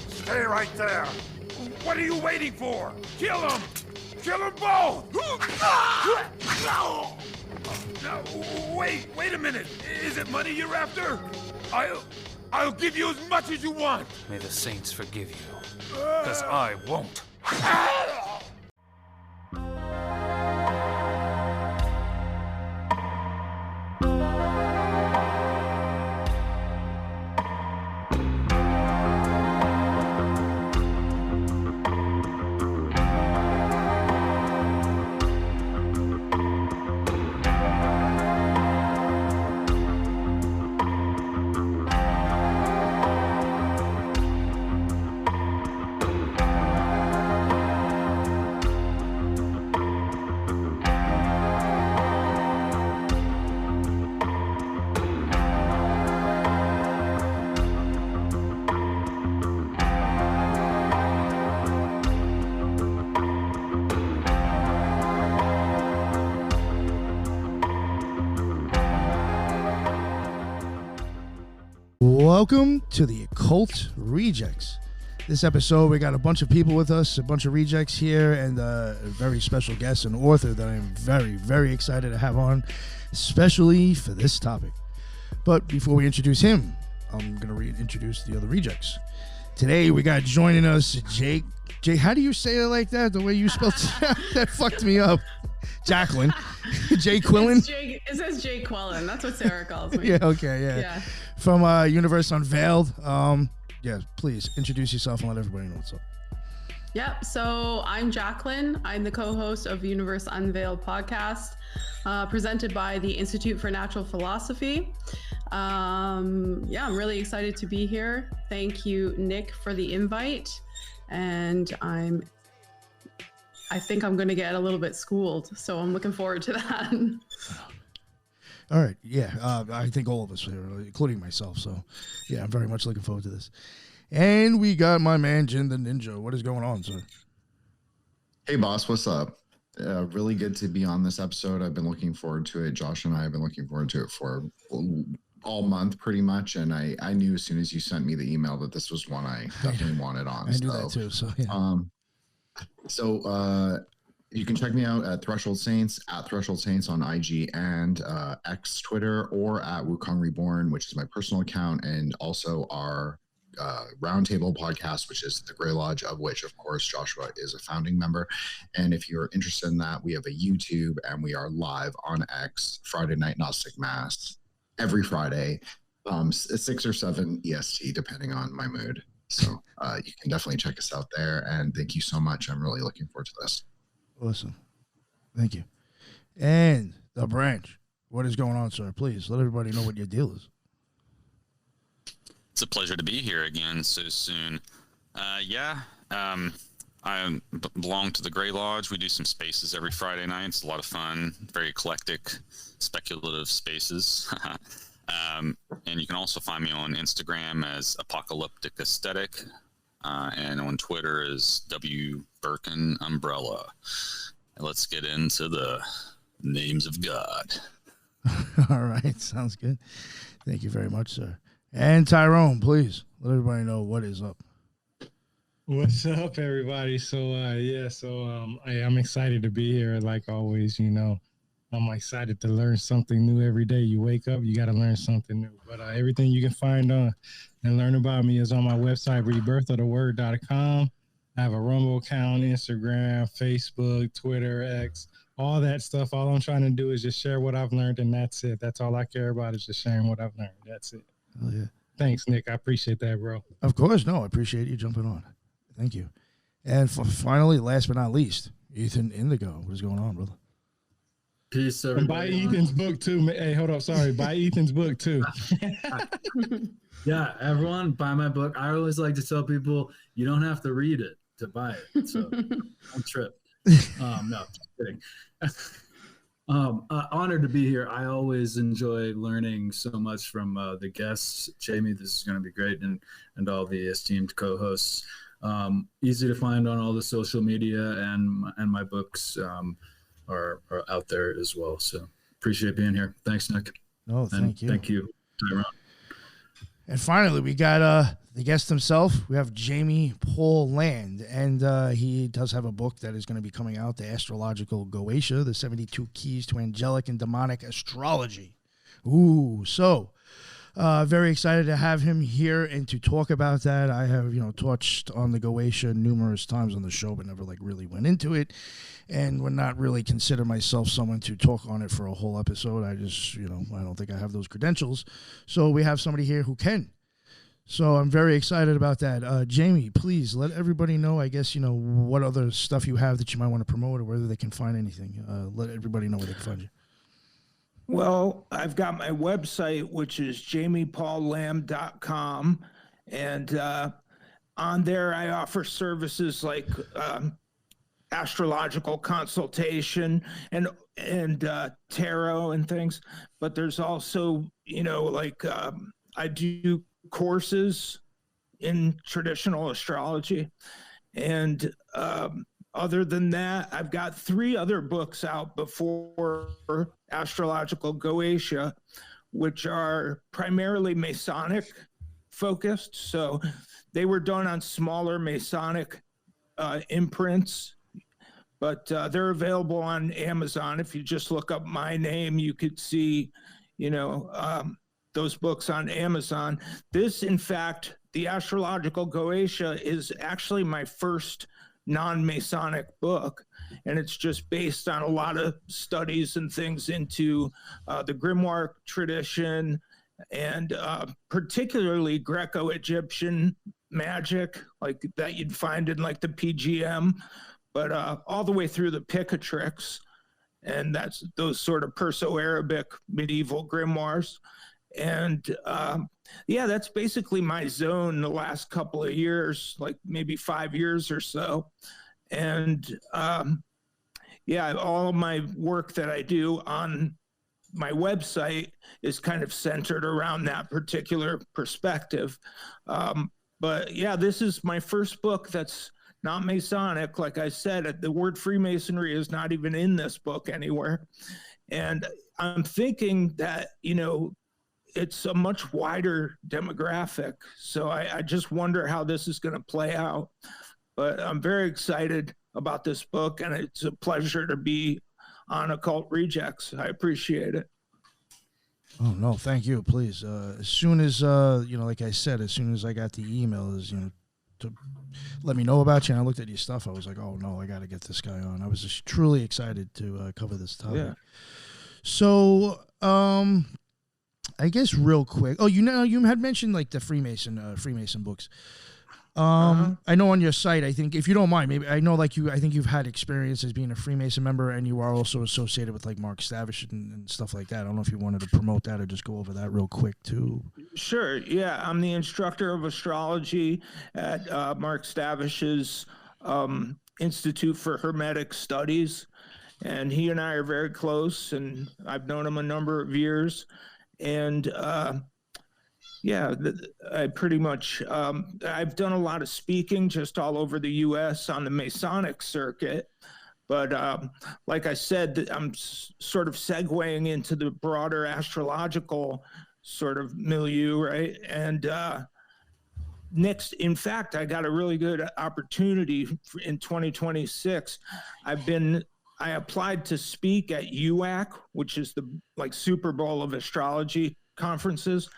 Stay right there. What are you waiting for? Kill them! Kill them both! No, wait a minute. Is it money you're after? I'll give you as much as you want. May the saints forgive you, because I won't. Welcome to the Occult Rejects. This episode, we got a bunch of people with us, a bunch of rejects here, and a very special guest, an author that I'm very, very excited to have on, especially for this topic. But before we introduce him, I'm going to reintroduce the other rejects. Today, we got joining us Jake. How do you say it like that? The way you spelled that fucked me up. Jacqueline. Jay Quillen. It says Jay Quillen. That's what Sarah calls me. Yeah, okay, yeah. From Universe Unveiled. Yeah, please introduce yourself and let everybody know what's up. Yep. So I'm Jacqueline. I'm the co-host of Universe Unveiled podcast, presented by the Institute for Natural Philosophy. I'm really excited to be here. Thank you, Nick, for the invite. And I think I'm going to get a little bit schooled, so I'm looking forward to that. All right. Yeah. I think all of us, including myself. So, yeah, I'm very much looking forward to this. And we got my man, Jin The Ninja. What is going on, sir? Hey, boss. What's up? Really good to be on this episode. I've been looking forward to it. Josh and I have been looking forward to it for all month, pretty much. And I knew as soon as you sent me the email that this was one I definitely wanted on. I knew that too. So, yeah. You can check me out at Threshold Saints, at Threshold Saints on IG and X Twitter, or at Wukong Reborn, which is my personal account, and also our Roundtable podcast, which is the Grey Lodge, of which, of course, Joshua is a founding member. And if you're interested in that, we have a YouTube, and we are live on X, Friday Night Gnostic Mass, every Friday, 6 or 7 EST, depending on my mood. So you can definitely check us out there. And thank you so much. I'm really looking forward to this. Awesome. Thank you. And the branch. What is going on, sir? Please let everybody know what your deal is. It's a pleasure to be here again so soon. I belong to the Grey Lodge. We do some spaces every Friday night. It's a lot of fun, very eclectic, speculative spaces. And you can also find me on Instagram as Apocalyptic Aesthetic, and on Twitter as W Birkin Umbrella. Let's get into the names of God. All right, sounds good. Thank you very much, sir. And Tyrone, please let everybody know what is up. What's up, everybody? I'm excited to be here. Like always, I'm excited to learn something new every day. You wake up, you got to learn something new. But everything you can find and learn about me is on my website, rebirthoftheword.com. I have a Rumble account, Instagram, Facebook, Twitter, X, all that stuff. All I'm trying to do is just share what I've learned, and that's it. That's all I care about is just sharing what I've learned. That's it. Oh, yeah. Thanks, Nick. I appreciate that, bro. Of course. No, I appreciate you jumping on. Thank you. And finally, last but not least, Ethan Indigo. What is going on, brother? Peace, everybody. And buy Ethan's book, too. Hey, hold up. Sorry. Buy Ethan's book, too. Yeah, everyone, buy my book. I always like to tell people you don't have to read it to buy it. So don't trip. No, just kidding. Honored to be here. I always enjoy learning so much from the guests. Jaime, this is going to be great, and all the esteemed co-hosts. Easy to find on all the social media, and my books are out there as well. So appreciate being here. Thanks, Nick. No, thank you. Thank you, Tyrone. And finally, we got the guest himself. We have Jaime Paul Land, and he does have a book that is going to be coming out, the Astrological Goetia, the 72 Keys to Angelic and Demonic Astrology. Ooh, so very excited to have him here and to talk about that. I have, touched on the Goetia numerous times on the show, but never really went into it, and would not really consider myself someone to talk on it for a whole episode. I just, I don't think I have those credentials. So we have somebody here who can. So I'm very excited about that. Jaime, please let everybody know, I guess, what other stuff you have that you might want to promote or whether they can find anything. Let everybody know where they can find you. Well, I've got my website, which is jaimepaullambd.com. And on there, I offer services like astrological consultation and tarot and things. But there's also, I do courses in traditional astrology. And other than that, I've got 3 other books out before Astrological Goetia, which are primarily Masonic focused. So they were done on smaller Masonic imprints, but they're available on Amazon. If you just look up my name, you could see, those books on Amazon. This, in fact, the Astrological Goetia is actually my first non-Masonic book, and it's just based on a lot of studies and things into the grimoire tradition and particularly Greco-Egyptian magic, like that you'd find in the PGM, but all the way through the Picatrix, and that's those sort of Perso-Arabic medieval grimoires. And that's basically my zone the last couple of years, like maybe 5 years or so. And all of my work that I do on my website is kind of centered around that particular perspective. But this is my first book that's not Masonic. Like I said, the word Freemasonry is not even in this book anywhere. And I'm thinking that, it's a much wider demographic. So I just wonder how this is going to play out. But I'm very excited about this book, and it's a pleasure to be on Occult Rejects. I appreciate it. Oh, no, thank you. Please. As soon as, like I said, as soon as I got the emails, to let me know about you, and I looked at your stuff, I was like, oh, no, I got to get this guy on. I was just truly excited to cover this topic. Yeah. So, I guess real quick. Oh, you had mentioned the Freemason books. I know on your site, I think, if you don't mind, maybe I know I think you've had experience as being a Freemason member, and you are also associated with Mark Stavish and stuff like that. I don't know if you wanted to promote that or just go over that real quick too. Sure. Yeah, I'm the instructor of astrology at Mark Stavish's Institute for Hermetic Studies, and he and I are very close, and I've known him a number of years. And I pretty much, I've done a lot of speaking just all over the U.S. on the Masonic circuit. But like I said, I'm sort of segueing into the broader astrological sort of milieu, right? And next, in fact, I got a really good opportunity in 2026. I applied to speak at UAC, which is the Super Bowl of astrology conferences,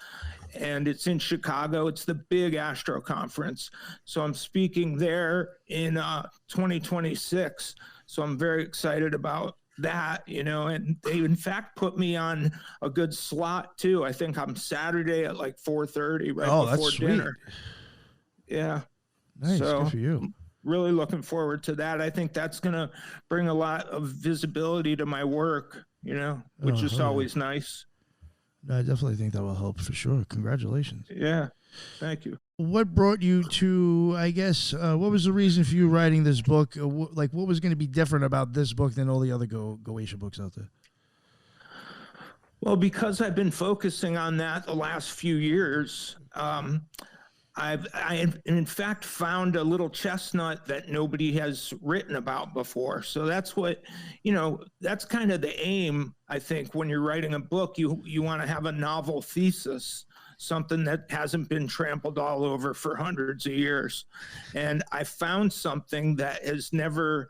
and it's in Chicago. It's the big astro conference. So I'm speaking there in 2026. So I'm very excited about that, and they in fact put me on a good slot too. I think I'm Saturday at 4:30 before dinner. Yeah. Nice. So, good for you. Really looking forward to that. I think that's going to bring a lot of visibility to my work, which is always nice. I definitely think that will help for sure. Congratulations. Yeah. Thank you. What brought you to, I guess, what was the reason for you writing this book? What was going to be different about this book than all the other Goetia books out there? Well, because I've been focusing on that the last few years, I in fact found a little chestnut that nobody has written about before. So that's what, that's kind of the aim. I think when you're writing a book, you want to have a novel thesis. something that hasn't been trampled all over for hundreds of years. And I found something that has never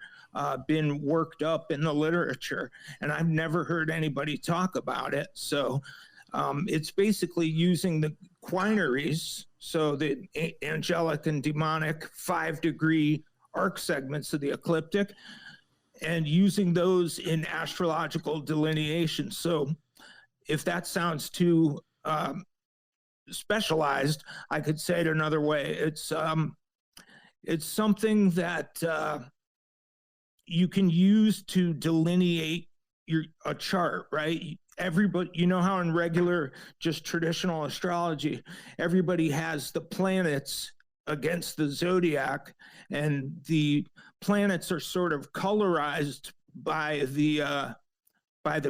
been worked up in the literature, and I've never heard anybody talk about it. So it's basically using the quinaries, so the angelic and demonic 5-degree arc segments of the ecliptic, and using those in astrological delineation. So if that sounds too specialized, I could say it another way. It's something that you can use to delineate a chart, right? Everybody, you know how in regular, just traditional astrology, everybody has the planets against the zodiac, and the planets are sort of colorized by the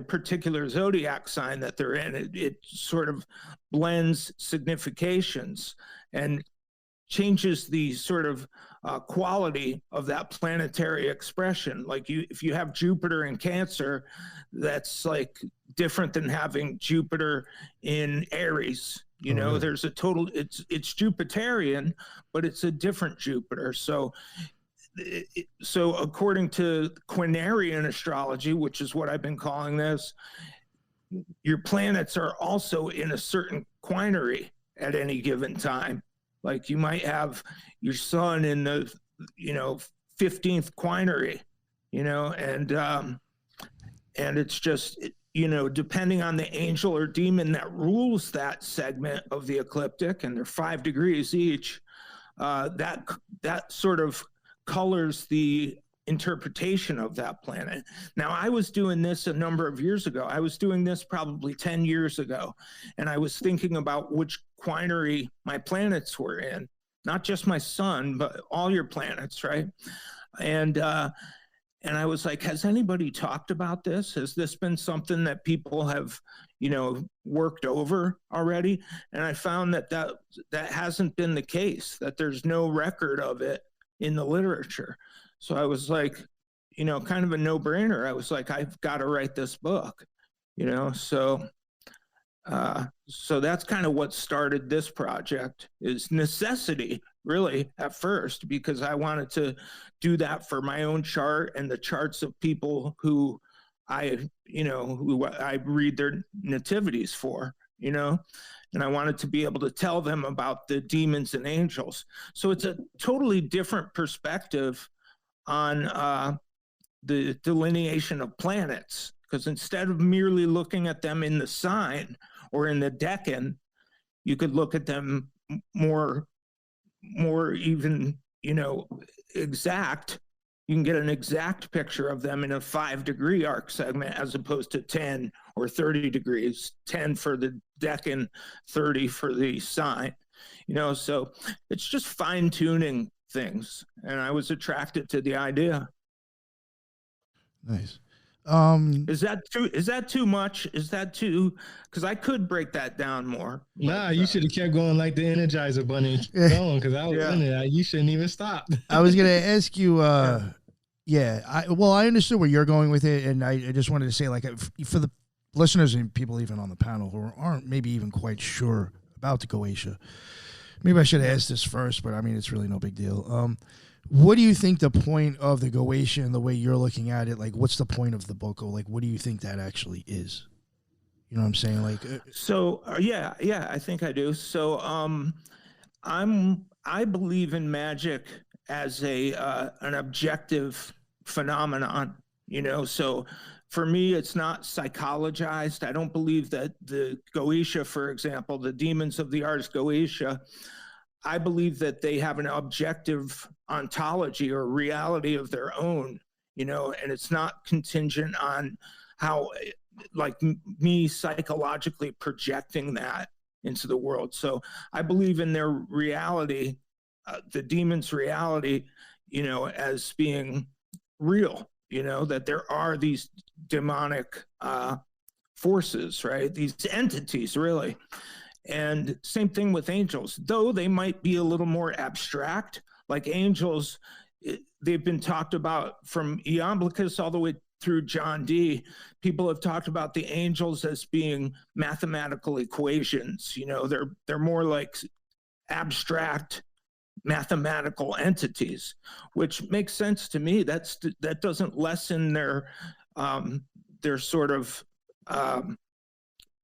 particular zodiac sign that they're in. It sort of blends significations and changes the sort of quality of that planetary expression. Like if you have Jupiter in Cancer, that's like different than having Jupiter in Aries. You know, there's a total, it's Jupiterian, but it's a different Jupiter. So according to quinarian astrology, which is what I've been calling this, your planets are also in a certain quinary at any given time. Like you might have your sun in the, 15th quinary, and it's just, depending on the angel or demon that rules that segment of the ecliptic, and they're 5 degrees each, that sort of colors the interpretation of that planet. Now, I was doing this a number of years ago. I was doing this probably 10 years ago, and I was thinking about which quinary my planets were in, not just my sun, but all your planets, right? And I was like, has anybody talked about this? Has this been something that people have, worked over already? And I found that hasn't been the case, that there's no record of it in the literature. So I was like, kind of a no-brainer. I was like, I've got to write this book, so that's kind of what started this project, is necessity, really, at first, because I wanted to do that for my own chart and the charts of people who I read their nativities for, and I wanted to be able to tell them about the demons and angels. So it's a totally different perspective on the delineation of planets, because instead of merely looking at them in the sign or in the decan, you could look at them more even, exact. You can get an exact picture of them in a 5-degree arc segment, as opposed to 10 or 30 degrees, 10 for the decan, 30 for the sign, so it's just fine tuning things. And I was attracted to the idea. Nice. Is that too much? Is that too, because I could break that down more. Nah, you should have kept going like the Energizer Bunny going, because I was in it. You shouldn't even stop. I was gonna ask you, I understood where you're going with it, and I just wanted to say, like, for the listeners and people even on the panel who aren't maybe even quite sure about the Goetia, maybe I should have asked this first, but I mean, it's really no big deal. What do you think the point of the Goetia and the way you're looking at it? Like, what's the point of the book? Or like, what do you think that actually is? You know what I'm saying? Like, yeah, I think I do. So, I believe in magic as an objective phenomenon, so for me, it's not psychologized. I don't believe that the Goetia, for example, the demons of the Ars Goetia, I believe that they have an objective ontology or reality of their own, and it's not contingent on how, like, me psychologically projecting that into the world. So I believe in their reality, the demons' reality, as being real, that there are these demonic forces, right? These entities, really. And same thing with angels, though they might be a little more abstract. Like angels, they've been talked about from Iamblichus all the way through John Dee, people have talked about the angels as being mathematical equations. You know, they're more like abstract mathematical entities, which makes sense to me. That doesn't lessen their sort of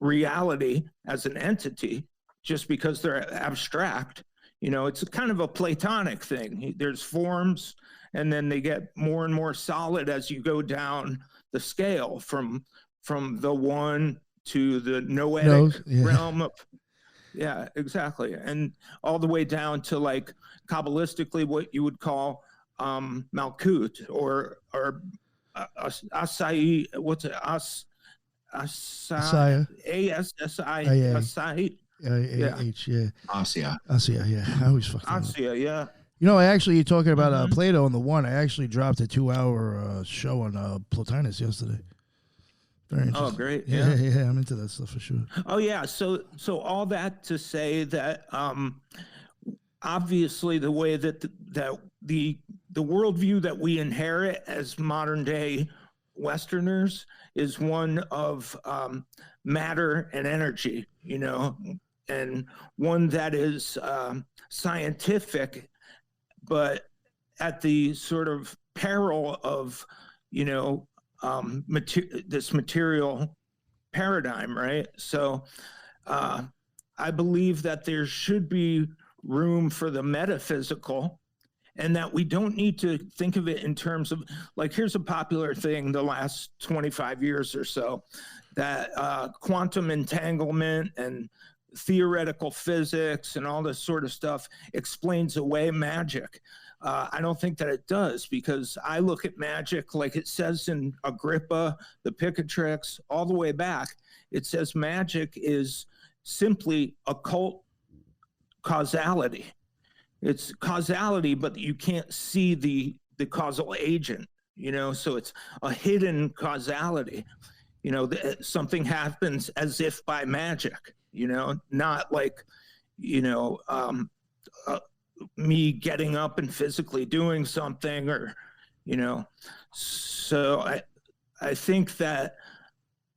reality as an entity just because they're abstract. You know, it's kind of a Platonic thing. There's forms, and then they get more and more solid as you go down the scale from the one to the noetic realm of, yeah, exactly. And all the way down to like Kabbalistically what you would call Malkut or Asai, what's it? Asai, A-S-S-I, Asai. H, yeah. Asia. Yeah. I always fucking Asia, yeah. You know, you're talking about Plato on the one. I actually dropped a 2-hour show on Plotinus yesterday. Very interesting. Oh, great. Yeah, I'm into that stuff for sure. Oh, yeah. So all that to say that obviously the way that the worldview that we inherit as modern day Westerners is one of matter and energy, you know, and one that is scientific, but at the sort of peril of, you know, this material paradigm, right? So I believe that there should be room for the metaphysical, and that we don't need to think of it in terms of, like, here's a popular thing the last 25 years or so, that quantum entanglement and theoretical physics and all this sort of stuff explains away magic. I don't think that it does, because I look at magic like it says in Agrippa, the Picatrix, all the way back. It says magic is simply occult causality. It's causality, but you can't see the causal agent, you know, so it's a hidden causality. You know, something happens as if by magic, you know, not like, you know, me getting up and physically doing something, or, you know. So I think that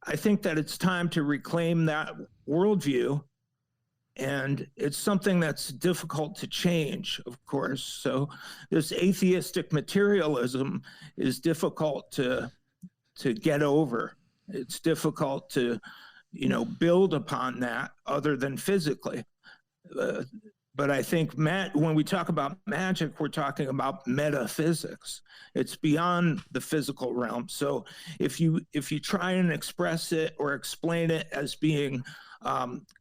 it's time to reclaim that worldview, and it's something that's difficult to change, of course. So this atheistic materialism is difficult to get over. It's difficult to, you know, build upon that other than physically. But I think when we talk about magic, we're talking about metaphysics. It's beyond the physical realm. So if you try and express it or explain it as being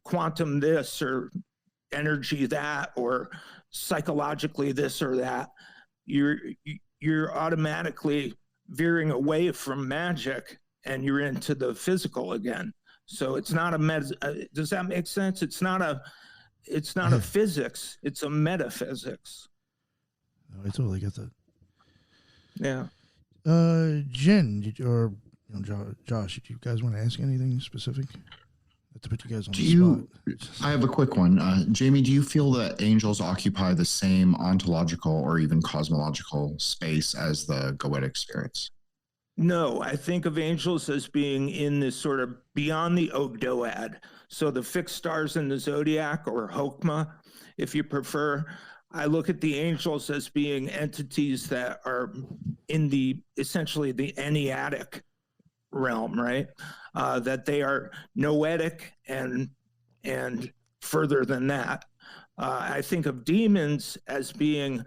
quantum this or energy that or psychologically this or that, you're automatically veering away from magic and you're into the physical again. So it's not does that make sense? It's not a physics, it's a metaphysics. Oh, I totally get that. Yeah. Jin, or Josh, do you guys want to ask anything specific? Not to put you guys on the spot. I have a quick one. Jaime, do you feel that angels occupy the same ontological or even cosmological space as the goetic spirits? No, I think of angels as being in this sort of beyond the Ogdoad. So the fixed stars in the zodiac, or Hokmah, if you prefer. I look at the angels as being entities that are in essentially the Enneatic realm, right? That they are noetic and further than that. I think of demons as being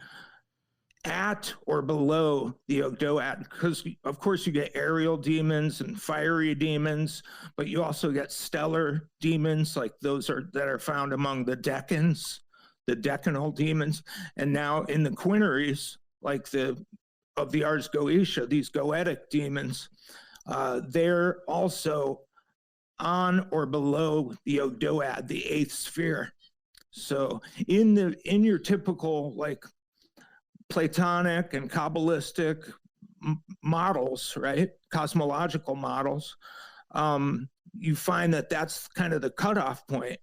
at or below the Ogdoad, because of course you get aerial demons and fiery demons, but you also get stellar demons, like those that are found among the decans, the decanal demons. And now in the quinaries, like of the Ars Goetia, these goetic demons, they're also on or below the Ogdoad, the eighth sphere. So in your typical like Platonic and Kabbalistic models, right? Cosmological models, you find that that's kind of the cutoff point.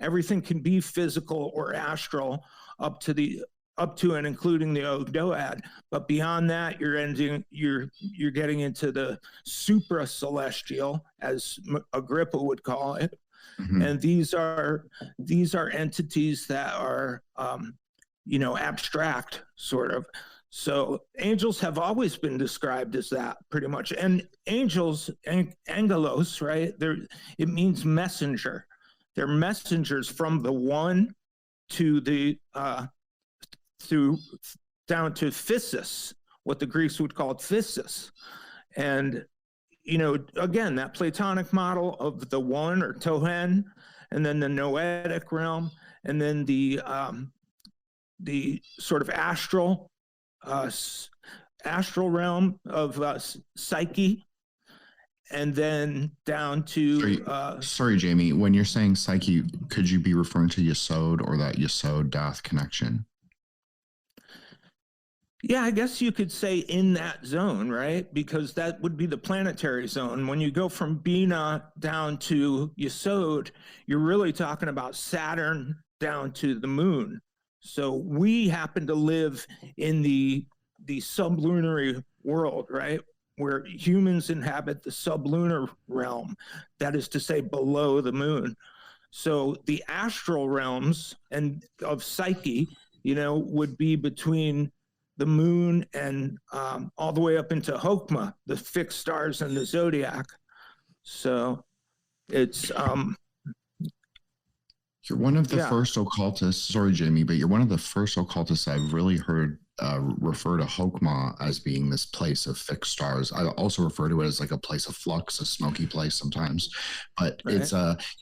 Everything can be physical or astral up to the up to and including the Ogdoad. But beyond that, you're getting into the supra-celestial, as Agrippa would call it. Mm-hmm. And these are entities that are, abstract, sort of. So angels have always been described as that, pretty much. And angels, angelos, right? It means messenger. They're messengers from the one to the down to physis, what the Greeks would call physis. And again, that Platonic model of the one, or tohen, and then the noetic realm, and then the sort of astral realm of psyche, and then down to sorry, Jamie, when you're saying psyche, could you be referring to Yesod or that Yesod-Dath connection? Yeah, I guess you could say in that zone, right? Because that would be the planetary zone. When you go from Bina down to Yesod, you're really talking about Saturn down to the moon. So we happen to live in the sublunary world, right? Where humans inhabit the sublunar realm, that is to say below the moon. So the astral realms and of psyche, would be between the moon and all the way up into Hokmah, the fixed stars in the zodiac. So it's you're one of the first occultists. Sorry, Jamie, but you're one of the first occultists I've really heard refer to Hokmah as being this place of fixed stars. I also refer to it as like a place of flux, a smoky place sometimes. But right.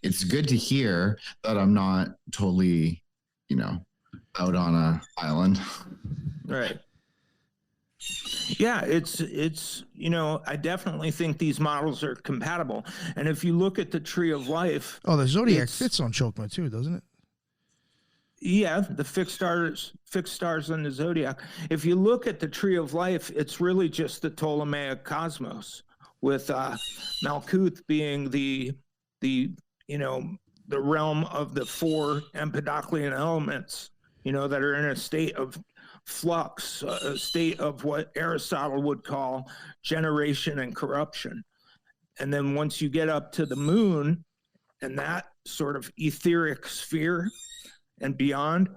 It's good to hear that I'm not totally, out on a island. Right. Yeah, it's I definitely think these models are compatible. And if you look at the tree of life, the zodiac fits on Chokmah too, doesn't it? Yeah, the fixed stars on the zodiac. If you look at the tree of life, it's really just the Ptolemaic cosmos, with Malkuth being the realm of the four Empedoclean elements, that are in a state of flux, a state of what Aristotle would call generation and corruption. And then once you get up to the moon and that sort of etheric sphere and beyond,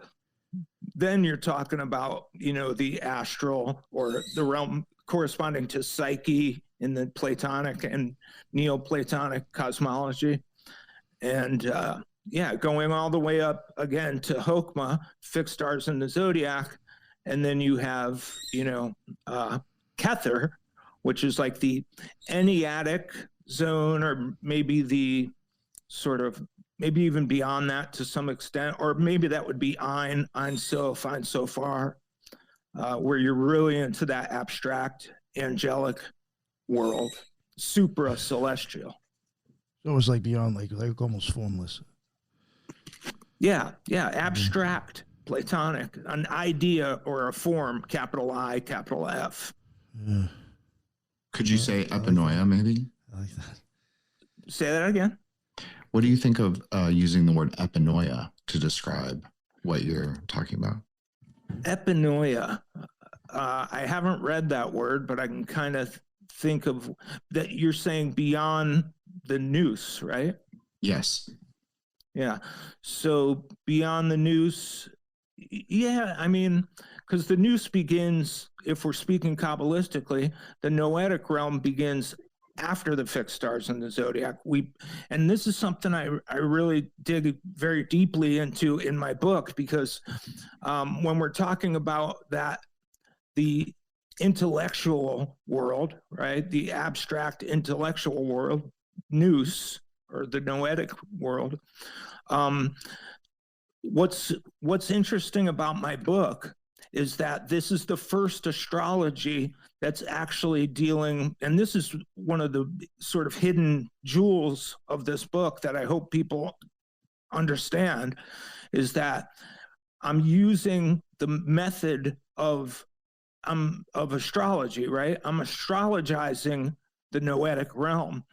then you're talking about, the astral, or the realm corresponding to psyche in the Platonic and Neoplatonic cosmology. And going all the way up again to Hokmah, fixed stars in the zodiac. And then you have, Kether, which is like the Enneatic zone, or maybe the sort of, maybe even beyond that to some extent, or maybe that would be Ein Sof, Ein Sofar, where you're really into that abstract angelic world, supra-celestial. So it was like beyond, like almost formless. Yeah, abstract. Platonic, an idea or a form, capital I, capital F. Yeah. Could you say epinoia, maybe? I like that. Say that again. What do you think of using the word epinoia to describe what you're talking about? Epinoia. I haven't read that word, but I can kind of think of that. You're saying beyond the nous, right? Yes. Yeah. So beyond the nous. Yeah, I mean, because the nous begins, if we're speaking Kabbalistically, the noetic realm begins after the fixed stars in the zodiac. And this is something I really dig very deeply into in my book, because when we're talking about that, the intellectual world, right, the abstract intellectual world, nous, or the noetic world, What's interesting about my book is that this is the first astrology that's actually dealing, and this is one of the sort of hidden jewels of this book that I hope people understand, is that I'm using the method of astrology, right? I'm astrologizing the noetic realm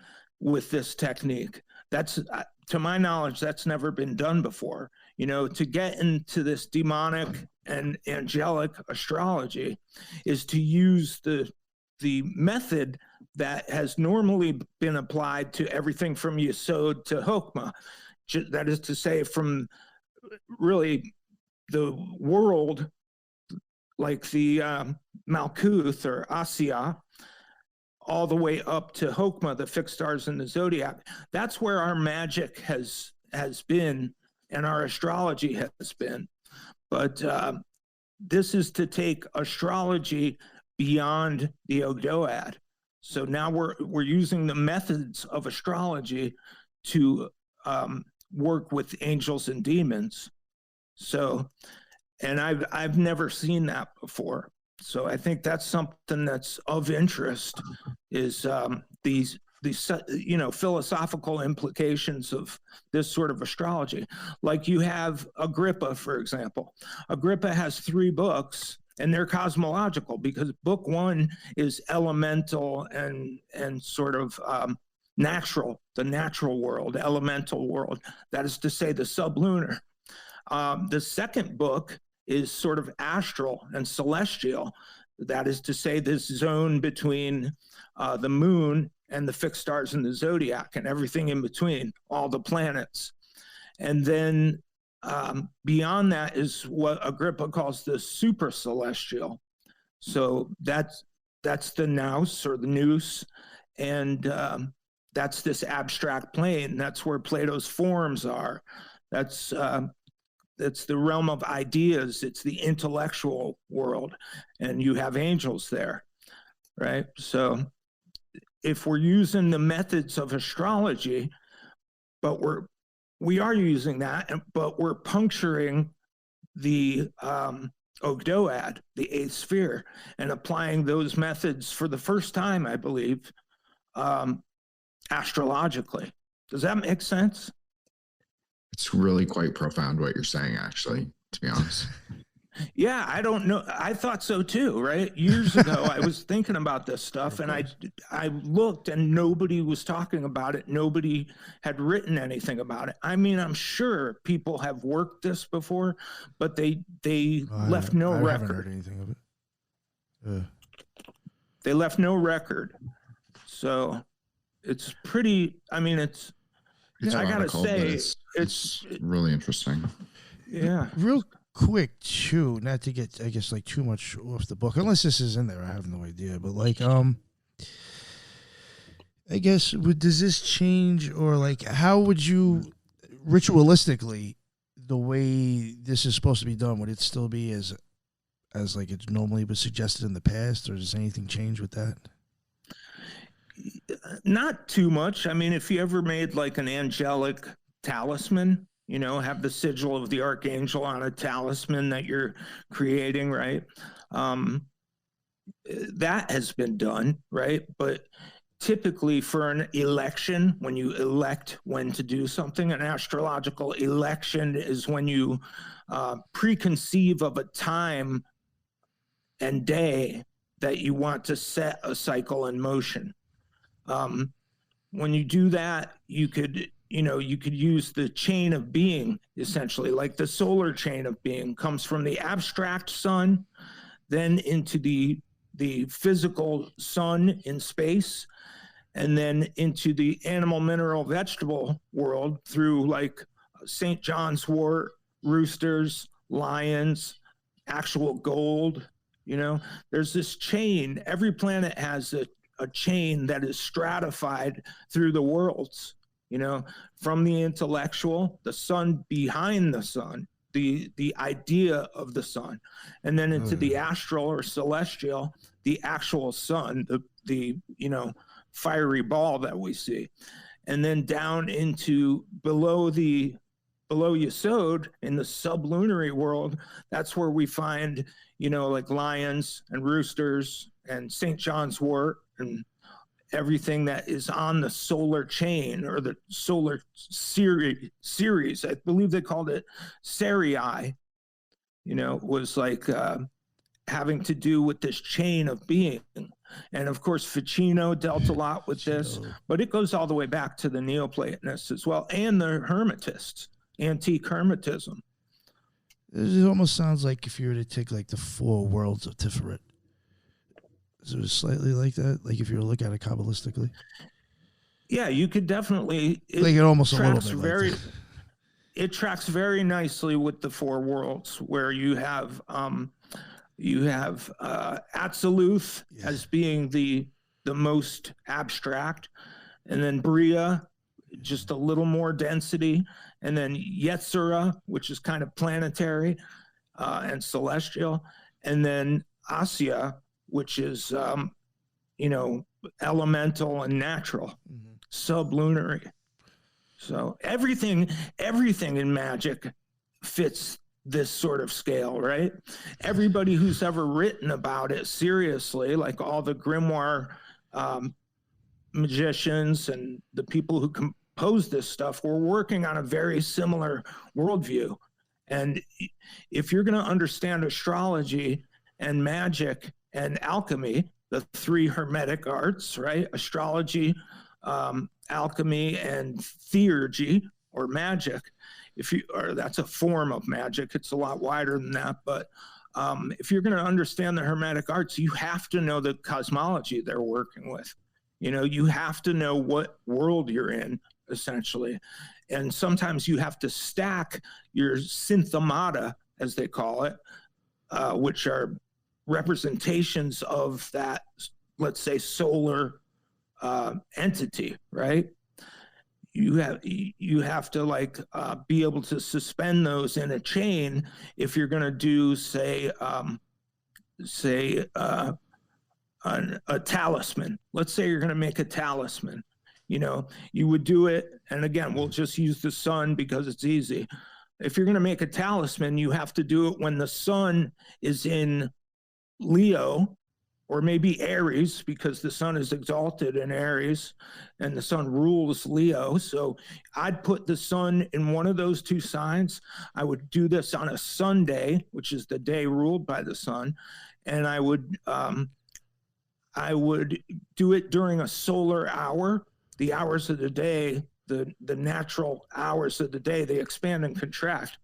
with this technique. That's, to my knowledge, that's never been done before. To get into this demonic and angelic astrology is to use the method that has normally been applied to everything from Yesod to Chokmah. That is to say, from really the world, like the Malkuth or Asya, all the way up to Chokmah, the fixed stars in the zodiac. That's where our magic has been and our astrology has been. But this is to take astrology beyond the Ogdoad. So now we're using the methods of astrology to work with angels and demons. So, and I've never seen that before. So I think that's something that's of interest, is these philosophical implications of this sort of astrology. Like you have Agrippa, for example. Agrippa has 3 books, and they're cosmological, because book 1 is elemental and sort of natural, the natural world, elemental world. That is to say, the sublunar. The second book is sort of astral and celestial. That is to say, this zone between the moon and the fixed stars in the zodiac and everything in between, all the planets. And then beyond that is what Agrippa calls the super celestial. So that's the nous or the nous, and that's this abstract plane. That's where Plato's forms are. That's the realm of ideas. It's the intellectual world, and you have angels there, right? So if we're using the methods of astrology, but we are using that, but we're puncturing the Ogdoad, the 8th sphere, and applying those methods for the first time, I believe, astrologically. Does that make sense? It's really quite profound what you're saying, actually, to be honest. Yeah, I don't know. I thought so too, right? Years ago, I was thinking about this stuff, and I looked, and nobody was talking about it. Nobody had written anything about it. I mean, I'm sure people have worked this before, but they left no record. I haven't heard anything of it. They left no record. So it's pretty, I mean, it's I gotta say, it's really interesting. Yeah. Real quick too, not to get, I guess, like too much off the book, unless this is in there, I have no idea, but like I guess does this change, or like how would you ritualistically, the way this is supposed to be done, would it still be as like it normally was suggested in the past, or does anything change with that? Not too much. I mean, if you ever made like an angelic talisman, you know, have the sigil of the archangel on a talisman that you're creating, right? That has been done, right? But typically for an election, when you elect when to do something, an astrological election is when you preconceive of a time and day that you want to set a cycle in motion. When you do that, you could use the chain of being, essentially, like the solar chain of being comes from the abstract sun, then into the physical sun in space, and then into the animal, mineral, vegetable world through like St. John's wort, roosters, lions, actual gold. You know, there's this chain. Every planet has a chain that is stratified through the worlds, you know, from the intellectual, the sun behind the sun, the idea of the sun, and then into the astral or celestial, the actual sun, the fiery ball that we see, and then down into below Yesod in the sublunary world. That's where we find, you know, like lions and roosters and St. John's wort and everything that is on the solar chain or the solar series. I believe they called it Sarii, you know, was like having to do with this chain of being. And of course, Ficino dealt a lot with this, but it goes all the way back to the Neoplatonists as well, and the Hermetists, antique Hermetism. It almost sounds like if you were to take like the 4 worlds of Tiferet. Is it slightly like that? Like if you were to look at it Kabbalistically? Yeah, you could definitely. Like it almost a little tracks bit very. like that. It tracks very nicely with the 4 worlds, where you have Atziluth as being the most abstract, and then Bria, just a little more density, and then Yetzirah, which is kind of planetary and celestial, and then Asya, which is elemental and natural, sublunary. So everything in magic fits this sort of scale, right? Everybody who's ever written about it seriously, like all the grimoire magicians and the people who compose this stuff, were working on a very similar worldview. And if you're going to understand astrology and magic and alchemy, the 3 hermetic arts, right? Astrology, alchemy, and theurgy, or magic. That's a form of magic. It's a lot wider than that. But if you're going to understand the hermetic arts, you have to know the cosmology they're working with. You have to know what world you're in, essentially. And sometimes you have to stack your synthemata, as they call it, which are representations of that, let's say, solar entity, right? You have to be able to suspend those in a chain if you're going to do, say a talisman. Let's say you're going to make a talisman. You would do it, and again, we'll just use the sun because it's easy. If you're going to make a talisman, you have to do it when the sun is in Leo, or maybe Aries, because the sun is exalted in Aries and the sun rules Leo. So I'd put the sun in one of those 2 signs. I would do this on a Sunday, which is the day ruled by the sun. And I would do it during a solar hour. The hours of the day, the natural hours of the day, they expand and contract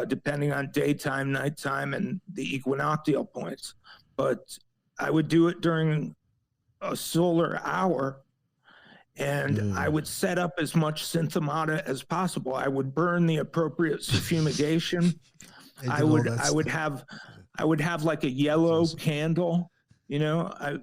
depending on daytime, nighttime, and the equinoctial points. But I would do it during a solar hour, and I would set up as much synthemata as possible. I would burn the appropriate fumigation. I would have like a yellow candle. I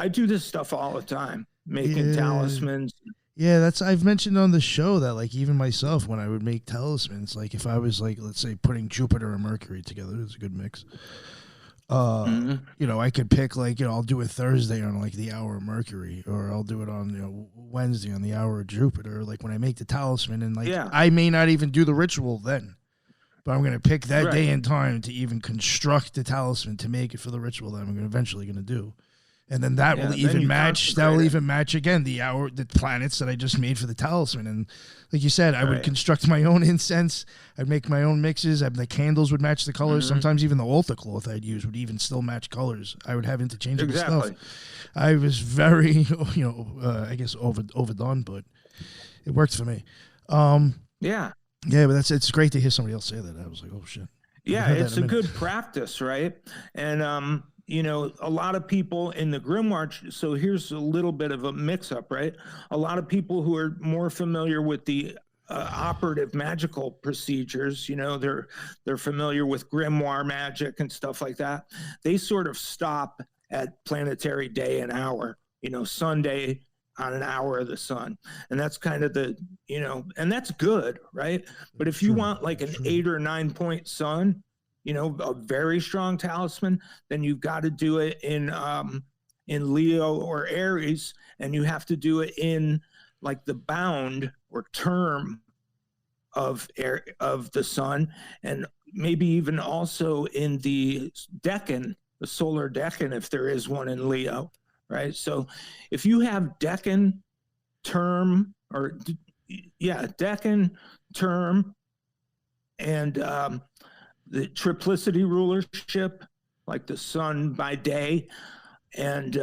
do this stuff all the time, making talismans. Yeah, I've mentioned on the show that, like, even myself, when I would make talismans, like if I was, like, let's say putting Jupiter and Mercury together, it's a good mix. I could pick, like, I'll do it Thursday on, like, the hour of Mercury, or I'll do it on, Wednesday on the hour of Jupiter, like when I make the talisman, and like I may not even do the ritual then, but I'm going to pick that day and time to even construct the talisman to make it for the ritual that I'm eventually going to do. And then that will even match. That will even match again the planets that I just made for the talisman. And like you said, I would construct my own incense. I'd make my own mixes. The candles would match the colors. Sometimes even the altar cloth I'd use would even still match colors. I would have interchangeable stuff. I was very, I guess overdone, but it worked for me. Yeah, but it's great to hear somebody else say that. I was like, oh shit. Yeah, it's a good practice, right? And a lot of people in the grimoire, so here's a little bit of a mix-up, right? A lot of people who are more familiar with the operative magical procedures, they're familiar with grimoire magic and stuff like that. They sort of stop at planetary day and hour, Sunday on an hour of the sun. And that's kind of and that's good, right? But if you want like an 8 or 9 point sun, a very strong talisman, then you've got to do it in Leo or Aries, and you have to do it in like the bound or term of the sun, and maybe even also in the decan, the solar decan, if there is one in Leo, right? So if you have decan, term, decan, term, and the triplicity rulership, like the sun by day, and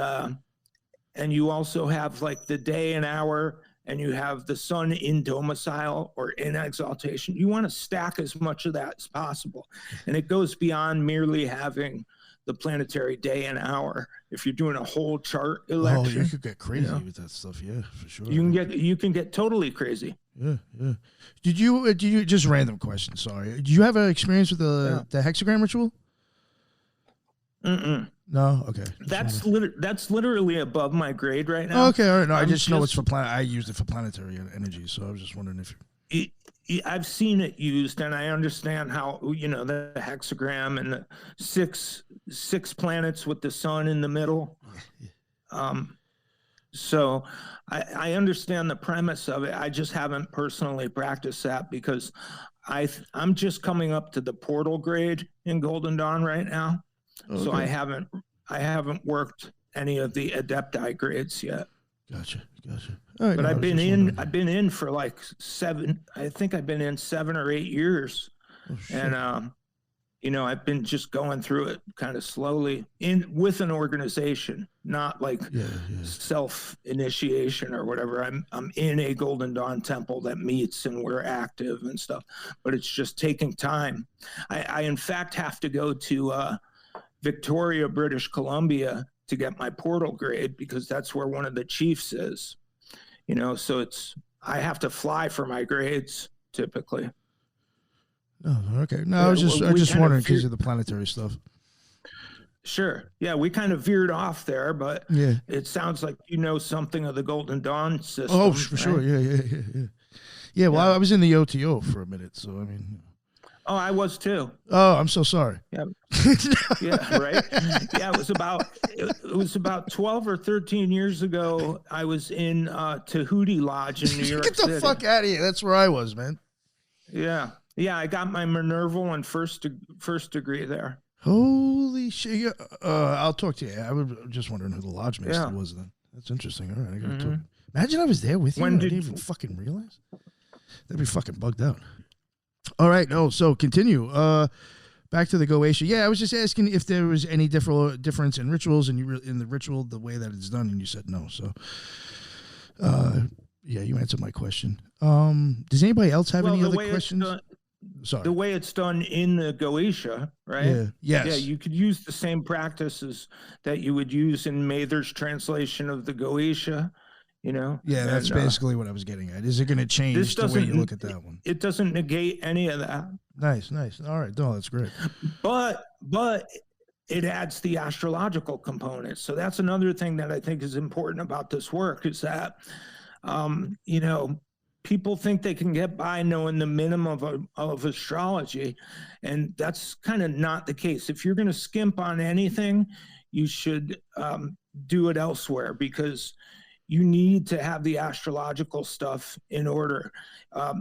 you also have like the day and hour and you have the sun in domicile or in exaltation, you want to stack as much of that as possible. And it goes beyond merely having the planetary day and hour. If you're doing a whole chart election, you could get crazy with that stuff. Yeah, for sure. You can get totally crazy. Yeah. Did you just random question? Sorry. Did you have an experience with the hexagram ritual? No. Okay. That's literally above my grade right now. Oh, okay. All right. No, I just know it's for I used it for planetary energy, so I was just wondering if I've seen it used, and I understand how, the hexagram and the six planets with the sun in the middle. So I understand the premise of it. I just haven't personally practiced that because I'm just coming up to the portal grade in Golden Dawn right now. Okay. So I haven't worked any of the adepti grades yet. Gotcha. All right, but I've been in for like 7. I think I've been in 7 or 8 years, and I've been just going through it kind of slowly with an organization, not like self-initiation or whatever. I'm in a Golden Dawn temple that meets and we're active and stuff, but it's just taking time. I in fact have to go to Victoria, British Columbia to get my portal grade because that's where one of the chiefs is, so I have to fly for my grades typically. Oh, okay. No, I was just wondering because of the planetary stuff. Sure. Yeah, we kind of veered off there, but it sounds like something of the Golden Dawn system. Oh, for sure. Yeah. Yeah, well, I was in the OTO for a minute, so I mean. Oh, I was too. Oh, I'm so sorry. Yeah. Yeah, right. Yeah, it was about 12 or 13 years ago. I was in Tahuti Lodge in New York City. Get the fuck out of here. That's where I was, man. Yeah. Yeah, I got my Minerval and first degree there. Holy shit. I'll talk to you. I was just wondering who the lodge master was then. That's interesting. All right, I gotta talk. Imagine I was there with you. I didn't even fucking realize. That'd be fucking bugged out. All right, so continue. Back to the Goetia. Yeah, I was just asking if there was any difference in rituals and in the ritual, the way that it's done, and you said no. So, you answered my question. Does anybody else have any other questions? Sorry. The way it's done in the Goetia, right? Yeah. Yes. Yeah, you could use the same practices that you would use in Mather's translation of the Goetia. Yeah, that's basically what I was getting at. Is it going to change the way you look at that one? It doesn't negate any of that. Nice. All right, no, that's great. But it adds the astrological component. So that's another thing that I think is important about this work is that, people think they can get by knowing the minimum of astrology, and that's kind of not the case. If you're going to skimp on anything, you should do it elsewhere because you need to have the astrological stuff in order.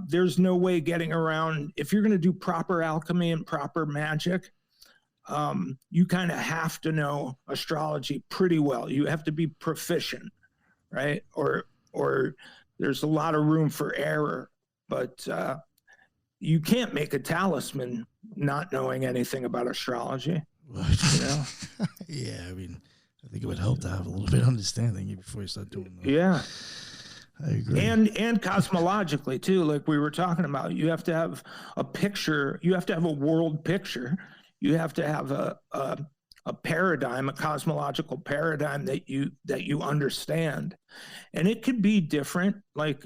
There's no way getting around. If you're going to do proper alchemy and proper magic, you kind of have to know astrology pretty well. You have to be proficient, right? Or there's a lot of room for error, but you can't make a talisman not knowing anything about astrology. Yeah, I mean, I think it would help to have a little bit of understanding before you start doing that. Yeah. I agree. And cosmologically too, like we were talking about, you have to have a picture. You have to have a world picture. You have to have a paradigm, a cosmological paradigm that you understand. And it could be different. Like,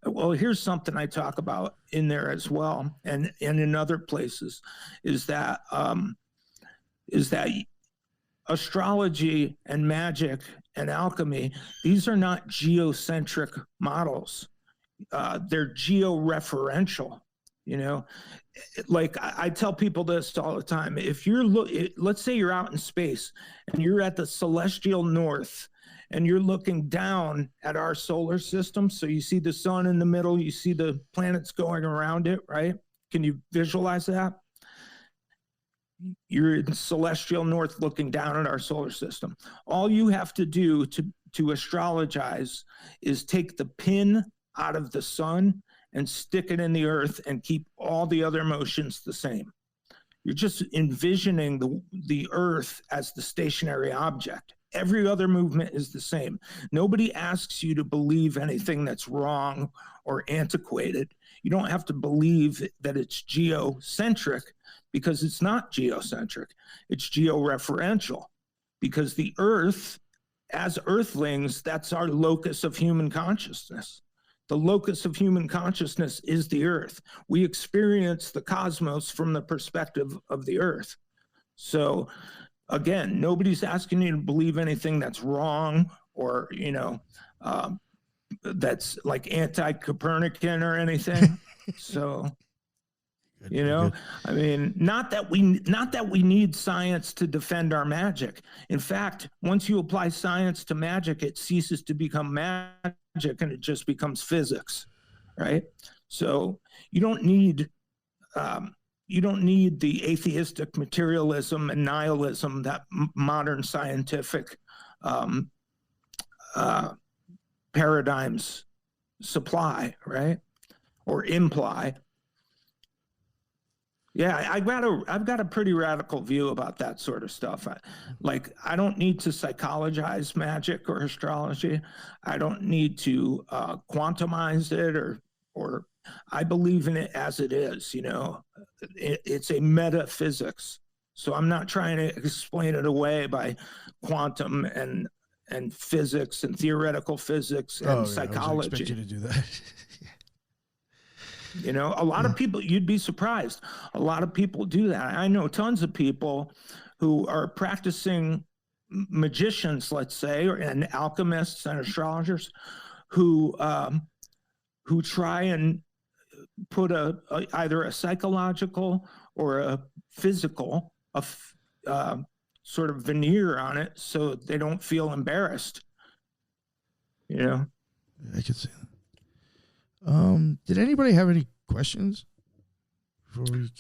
well, here's something I talk about in there as well, and in other places, is that astrology and magic and alchemy, these are not geocentric models. They're geo-referential, Like I tell people this all the time. If let's say you're out in space and you're at the celestial north and you're looking down at our solar system. So you see the sun in the middle, you see the planets going around it, right? Can you visualize that? You're in celestial north looking down at our solar system. All you have to do to astrologize is take the pin out of the sun and stick it in the earth and keep all the other motions the same. You're just envisioning the earth as the stationary object. Every other movement is the same. Nobody asks you to believe anything that's wrong or antiquated. You don't have to believe that it's geocentric, because it's not geocentric. It's georeferential, because the Earth, as Earthlings, that's our locus of human consciousness. The locus of human consciousness is the Earth. We experience the cosmos from the perspective of the Earth. So again, nobody's asking you to believe anything that's wrong or, that's like anti-Copernican or anything. So, I mean, not that we need science to defend our magic. In fact, once you apply science to magic, it ceases to become magic and it just becomes physics, right? So you don't need the atheistic materialism and nihilism that modern scientific paradigms supply, right? Or imply. Yeah, I've got a pretty radical view about that sort of stuff. I don't need to psychologize magic or astrology. I don't need to quantumize it or I believe in it as it is. It's a metaphysics. So I'm not trying to explain it away by quantum and physics and theoretical physics and psychology. I expect you to do that. A lot of people, you'd be surprised. A lot of people do that. I know tons of people who are practicing magicians, let's say, and alchemists and astrologers who try and put either a psychological or a physical sort of veneer on it so they don't feel embarrassed. I could see that. Did anybody have any questions?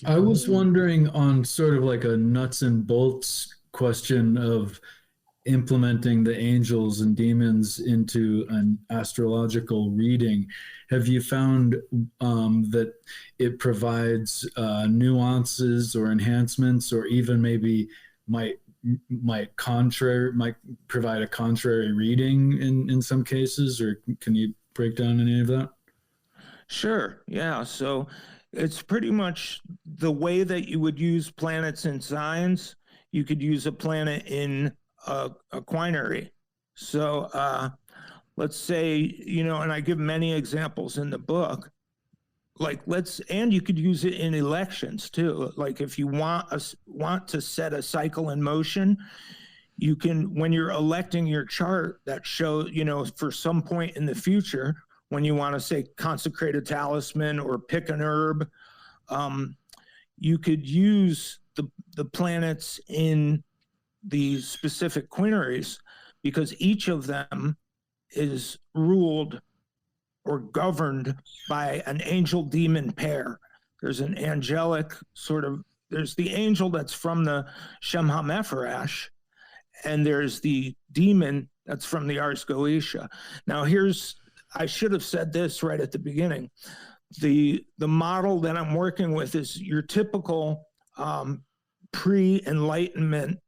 I was wondering on sort of like a nuts and bolts question of implementing the angels and demons into an astrological reading. Have you found that it provides nuances or enhancements, or even maybe might provide a contrary reading in some cases? Or can you break down any of that? Sure. Yeah. So it's pretty much the way that you would use planets in signs. You could use a planet in a quinary. So let's say, and I give many examples in the book, and you could use it in elections too. Like if you want to set a cycle in motion, you can, when you're electing your chart that shows, for some point in the future, when you want to say consecrate a talisman or pick an herb, you could use the planets in the specific quinaries, because each of them is ruled or governed by an angel demon pair. There's an angelic there's the angel that's from the Shem HaMephorash, and there's the demon that's from the Ars Goetia. Now I should have said this right at the beginning. The model that I'm working with is your typical pre-Enlightenment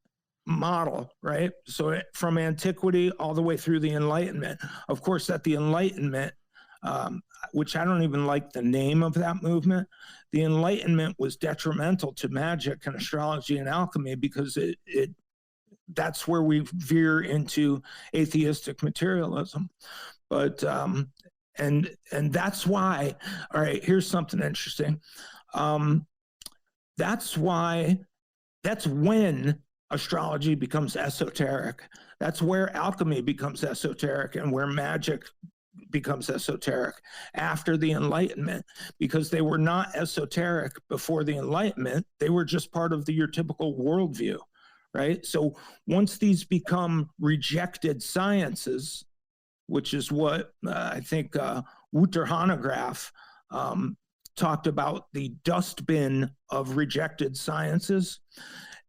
model, right? So from antiquity all the way through the Enlightenment. Of course, at the Enlightenment, which I don't even like the name of that movement, the Enlightenment was detrimental to magic and astrology and alchemy, because that's where we veer into atheistic materialism. But and that's why, all right, here's something interesting. That's when astrology becomes esoteric. That's where alchemy becomes esoteric and where magic becomes esoteric after the Enlightenment, because they were not esoteric before the Enlightenment. They were just part of your typical worldview, right? So once these become rejected sciences, which is what I think Wouter Hanegraaff talked about, the dustbin of rejected sciences.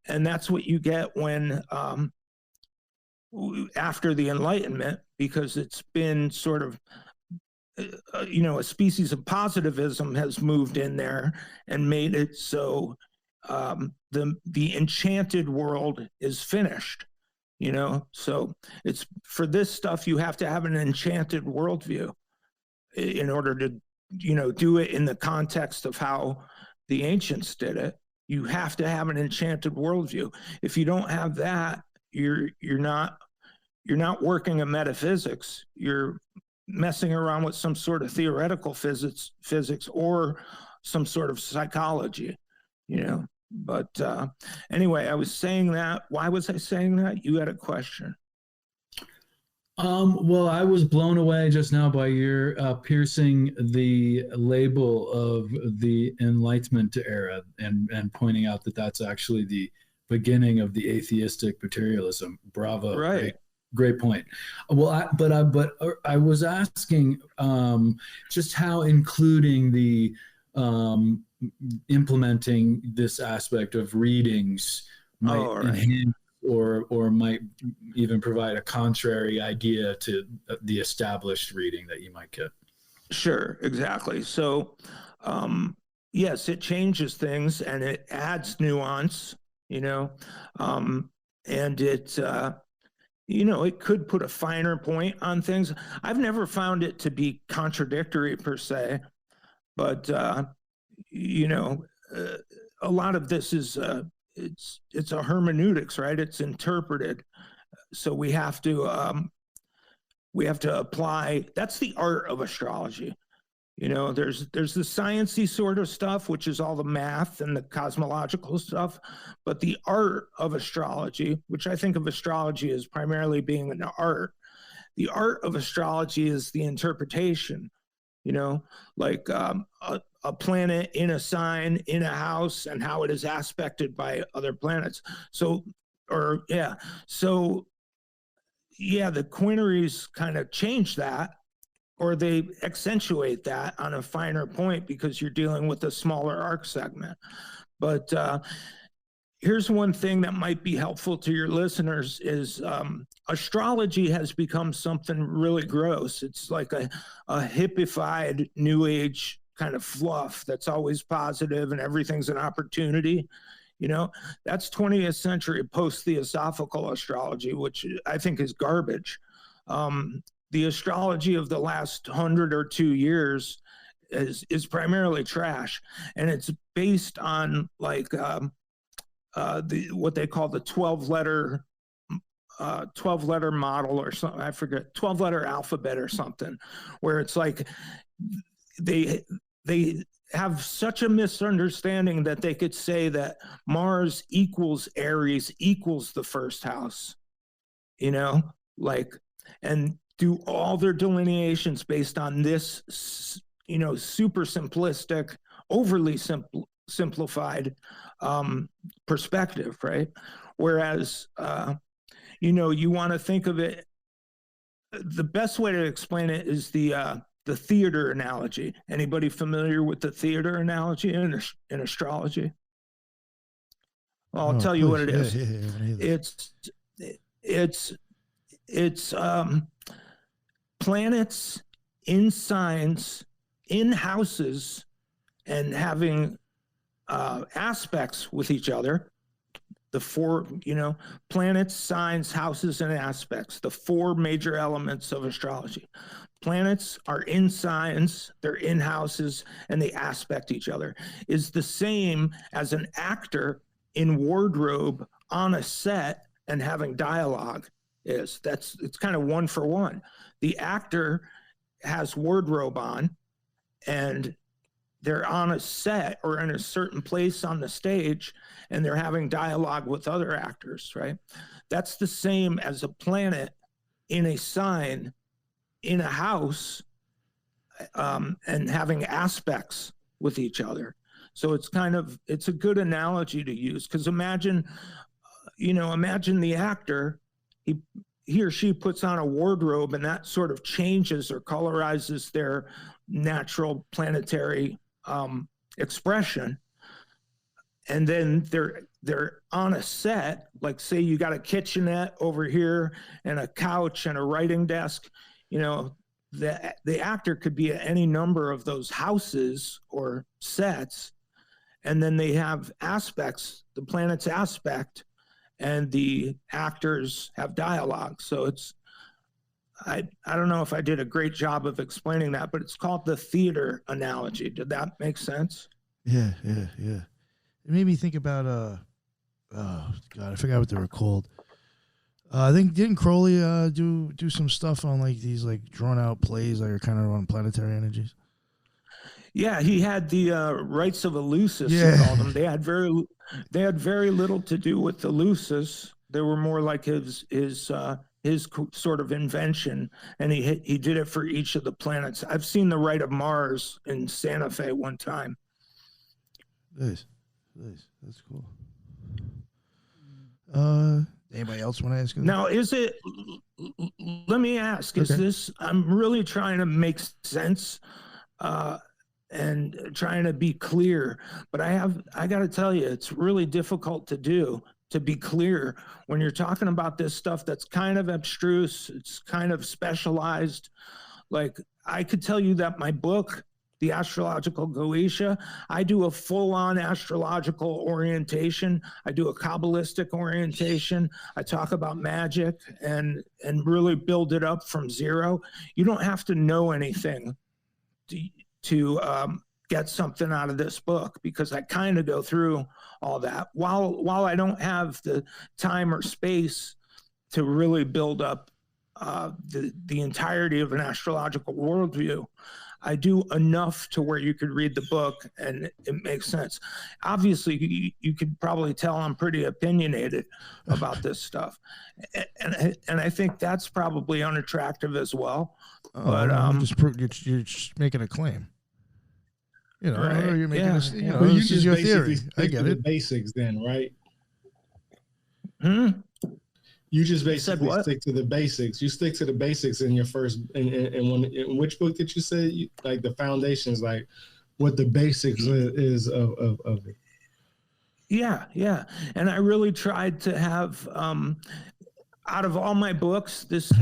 And that's what you get when, after the Enlightenment, because it's been sort of, a species of positivism has moved in there and made it so the enchanted world is finished. So it's for this stuff, you have to have an enchanted worldview in order to, do it in the context of how the ancients did it. You have to have an enchanted worldview. If you don't have that, you're not working in metaphysics. You're messing around with some sort of theoretical physics or some sort of psychology, But anyway, I was saying that. Why was I saying that? You had a question. Well, I was blown away just now by your piercing the label of the Enlightenment era and pointing out that that's actually the beginning of the atheistic materialism. Bravo! Right. Great point. Well, I was asking just how including the implementing this aspect of readings might enhance or might even provide a contrary idea to the established reading that you might get. Sure, exactly. So, yes, it changes things and it adds nuance, and it, it could put a finer point on things. I've never found it to be contradictory per se, but, a lot of this is, it's a hermeneutics, right? It's interpreted. So we have to apply, that's the art of astrology. There's the sciencey sort of stuff, which is all the math and the cosmological stuff, but the art of astrology, which I think of astrology as primarily being an art, the art of astrology is the interpretation, like a planet in a sign, in a house, and how it is aspected by other planets. So the quinaries kind of change that, or they accentuate that on a finer point because you're dealing with a smaller arc segment. But here's one thing that might be helpful to your listeners is astrology has become something really gross. It's like a hippified new age kind of fluff that's always positive and everything's an opportunity. That's 20th century post-theosophical astrology, which I think is garbage. The astrology of the last 100 or 2 years is primarily trash, and it's based on like what they call the 12-letter model or something. I forget, 12-letter alphabet or something, where it's like they have such a misunderstanding that they could say that Mars equals Aries equals the first house, and do all their delineations based on this, super simplistic, overly simplified perspective, right? Whereas, you want to think of it, the best way to explain it is the theater analogy. Anybody familiar with the theater analogy in astrology? Well, I'll tell you what it is. It's planets in signs, in houses, and having aspects with each other. The four, planets, signs, houses, and aspects, the four major elements of astrology. Planets are in signs, they're in houses, and they aspect each other, is the same as an actor in wardrobe on a set and having dialogue is. It's kind of one for one. The actor has wardrobe on and they're on a set or in a certain place on the stage and they're having dialogue with other actors, right? That's the same as a planet in a sign in a house and having aspects with each other. So it's a good analogy to use, because imagine the actor, he or she puts on a wardrobe and that sort of changes or colorizes their natural planetary expression. And then they're on a set, like say you got a kitchenette over here and a couch and a writing desk, the actor could be at any number of those houses or sets. And then they have aspects, the planet's aspect, and the actors have dialogue. So I don't know if I did a great job of explaining that, but it's called the theater analogy. Did that make sense? Yeah. It made me think about oh God, I forgot what they were called. I think didn't Crowley do some stuff on like these like drawn out plays that are kind of on planetary energies? Yeah, he had the rites of Eleusis. He called them. They had very little to do with Eleusis. They were more like his sort of invention, and he did it for each of the planets. I've seen the Rite of Mars in Santa Fe one time. Nice, that's cool. Anybody else want to ask? Now, let me ask, is this, I'm really trying to make sense and trying to be clear, but I got to tell you, it's really difficult to do, to be clear when you're talking about this stuff that's kind of abstruse, it's kind of specialized. Like, I could tell you that my book, The Astrological Goetia, I do a full-on astrological orientation. I do a Kabbalistic orientation. I talk about magic and really build it up from zero. You don't have to know anything to get something out of this book, because I kind of go through all that. While I don't have the time or space to really build up the entirety of an astrological worldview, I do enough to where you could read the book and it makes sense. Obviously, you could probably tell I'm pretty opinionated about this stuff, and I think that's probably unattractive as well. But you're just making a claim. You know, right. you're making Well, this is your theory. I get it. The basics, then, right? You just basically stick to the basics. You stick to the basics in your first. In which book did you say? Like the foundations, like what the basics is of it. Yeah, and I really tried to have. Out of all my books, this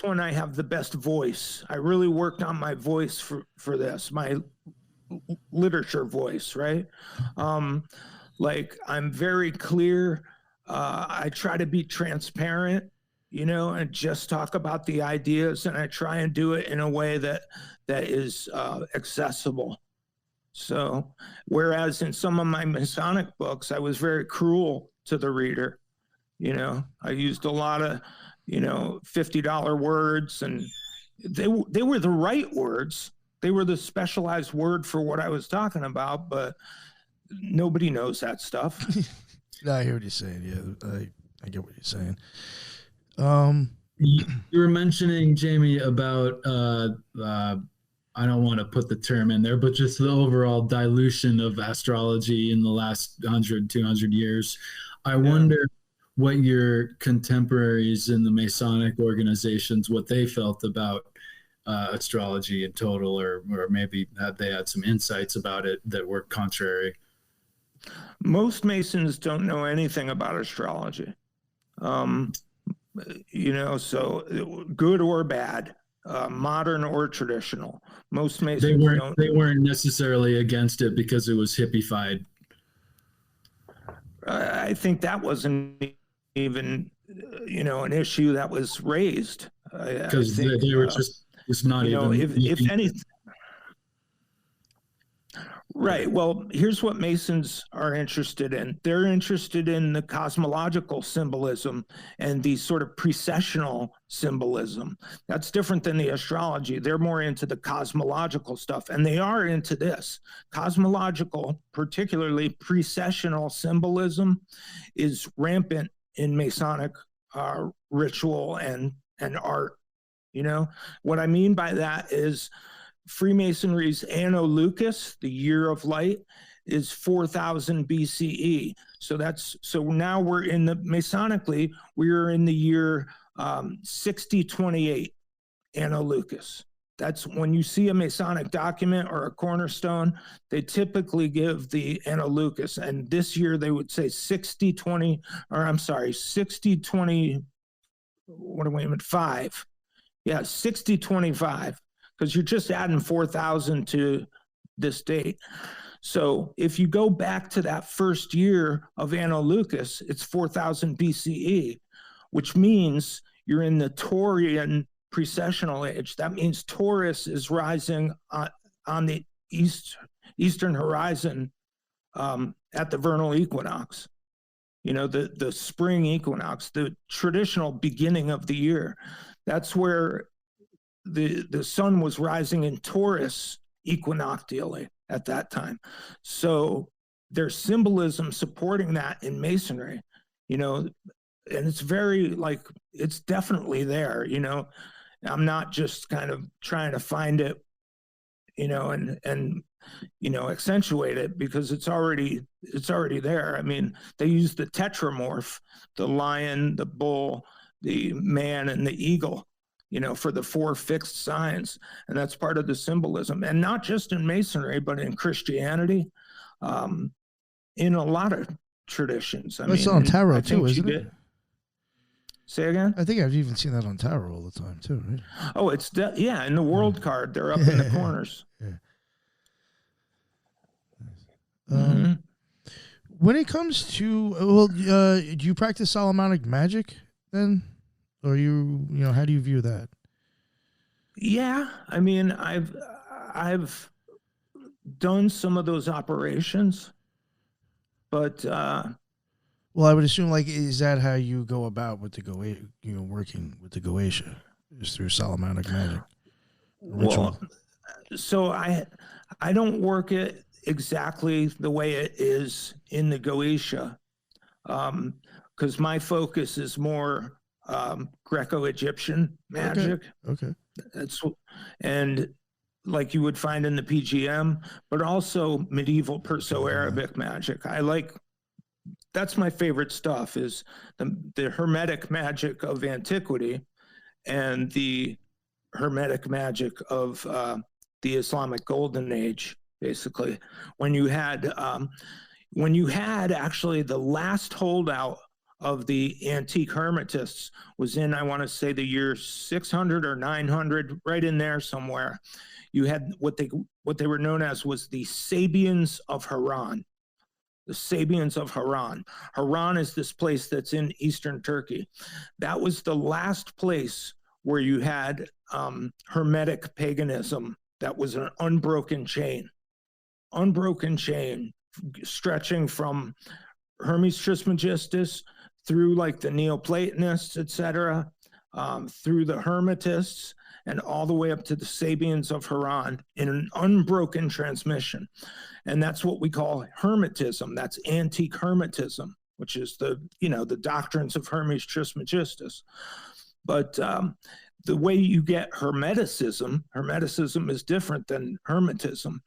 one I have the best voice. I really worked on my voice for this, my literature voice, right? Like, I'm very clear. I try to be transparent, and just talk about the ideas, and I try and do it in a way that is accessible. So, whereas in some of my Masonic books, I was very cruel to the reader. I used a lot of, $50 words, and they were the right words. They were the specialized word for what I was talking about, but nobody knows that stuff. No, I hear what you're saying. Yeah, I get what you're saying. You were mentioning, Jamie, about I don't want to put the term in there, but just the overall dilution of astrology in the last 100, 200 years. I wonder what your contemporaries in the Masonic organizations, what they felt about astrology in total, or maybe they had some insights about it that were contrary. Most Masons don't know anything about astrology, so good or bad, modern or traditional. Most Masons they weren't necessarily against it because it was hippified. I think that wasn't even, an issue that was raised. Because they were just not even. If anything. Right. Well, here's what Masons are interested in. They're interested in the cosmological symbolism and the sort of precessional symbolism. That's different than the astrology. They're more into the cosmological stuff, and they are into this. Cosmological, particularly precessional symbolism, is rampant in Masonic ritual and art. What I mean by that is Freemasonry's Anno Lucas, the year of light, is 4000 BCE. So now we're in Masonically, we're in the year 6028 Anno Lucas. That's when you see a Masonic document or a cornerstone, they typically give the Anno Lucas. And this year they would say 6020, 5. Yeah, 6025. Because you're just adding 4,000 to this date. So if you go back to that first year of Anno Lucas, it's 4000 BCE, which means you're in the Taurian precessional age. That means Taurus is rising on the eastern horizon at the vernal equinox. You know, the spring equinox, the traditional beginning of the year. That's where the sun was rising in Taurus equinoctially at that time. So there's symbolism supporting that in Masonry, you know, and it's very like, it's definitely there, you know. I'm not just kind of trying to find it, you know, and you know, accentuate it, because it's already there. I mean, they use the tetramorph, the lion, the bull, the man, and the eagle, you know, for the 4 fixed signs. And that's part of the symbolism. And not just in Masonry, but in Christianity, in a lot of traditions. I mean, it's on tarot too, isn't it? Say again? I think I've even seen that on tarot all the time too, right? Oh, it's yeah, in the world card, they're up in the corners. Yeah. Mm-hmm. When it comes to, do you practice Solomonic magic then? Or you know, how do you view that? Yeah, I mean, I've done some of those operations, but well, I would assume, like, is that how you go about with the Goetia, you know, working with the Goetia, is through Solomonic magic? Ritual? Well, so I don't work it exactly the way it is in the Goetia, because my focus is more Greco-Egyptian magic. Okay. And like you would find in the PGM, but also medieval Perso-Arabic magic. That's my favorite stuff, is the Hermetic magic of antiquity and the Hermetic magic of the Islamic Golden Age, basically. When you had actually the last holdout of the antique Hermetists was in, I want to say, the year 600 or 900, right in there somewhere. You had what they were known as was the Sabians of Haran. The Sabians of Haran. Haran is this place that's in eastern Turkey. That was the last place where you had Hermetic paganism that was an unbroken chain stretching from Hermes Trismegistus through like the Neoplatonists, etc., through the Hermetists, and all the way up to the Sabians of Haran in an unbroken transmission. And that's what we call Hermetism. That's antique Hermetism, which is the doctrines of Hermes Trismegistus. But the way you get Hermeticism is different than Hermetism,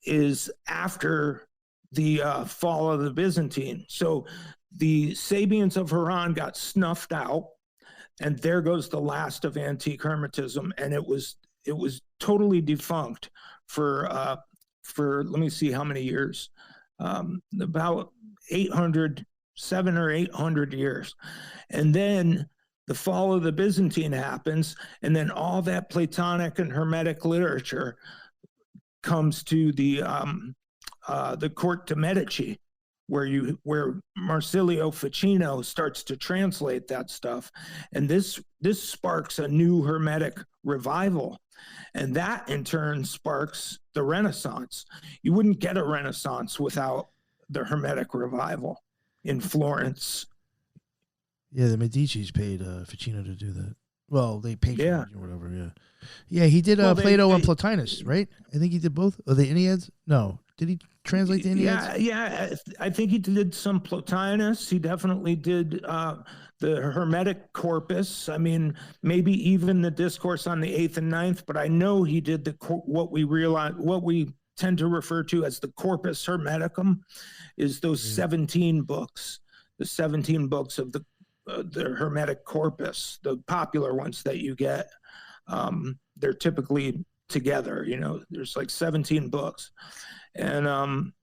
is after the fall of the Byzantine. So the Sabians of Haran got snuffed out, and there goes the last of antique Hermetism, and it was totally defunct for let me see how many years, about 700 or 800 years. And then the fall of the Byzantine happens, and then all that Platonic and Hermetic literature comes to the court de' Medici, where Marsilio Ficino starts to translate that stuff. And this sparks a new Hermetic revival. And that in turn sparks the Renaissance. You wouldn't get a Renaissance without the Hermetic revival in Florence. Yeah, the Medicis paid Ficino to do that. Well, they paid for it or whatever, yeah. Yeah, he did Plato and Plotinus, right? I think he did both. Or the Enneads? No. Did he translate the Enneads? Yeah, I think he did some Plotinus. He definitely did the Hermetic corpus. I mean, maybe even the discourse on the 8th and 9th, but I know he did what we tend to refer to as the Corpus Hermeticum, is those 17 books, the 17 books of the Hermetic corpus, the popular ones that you get. They're typically together, you know, there's like 17 books. And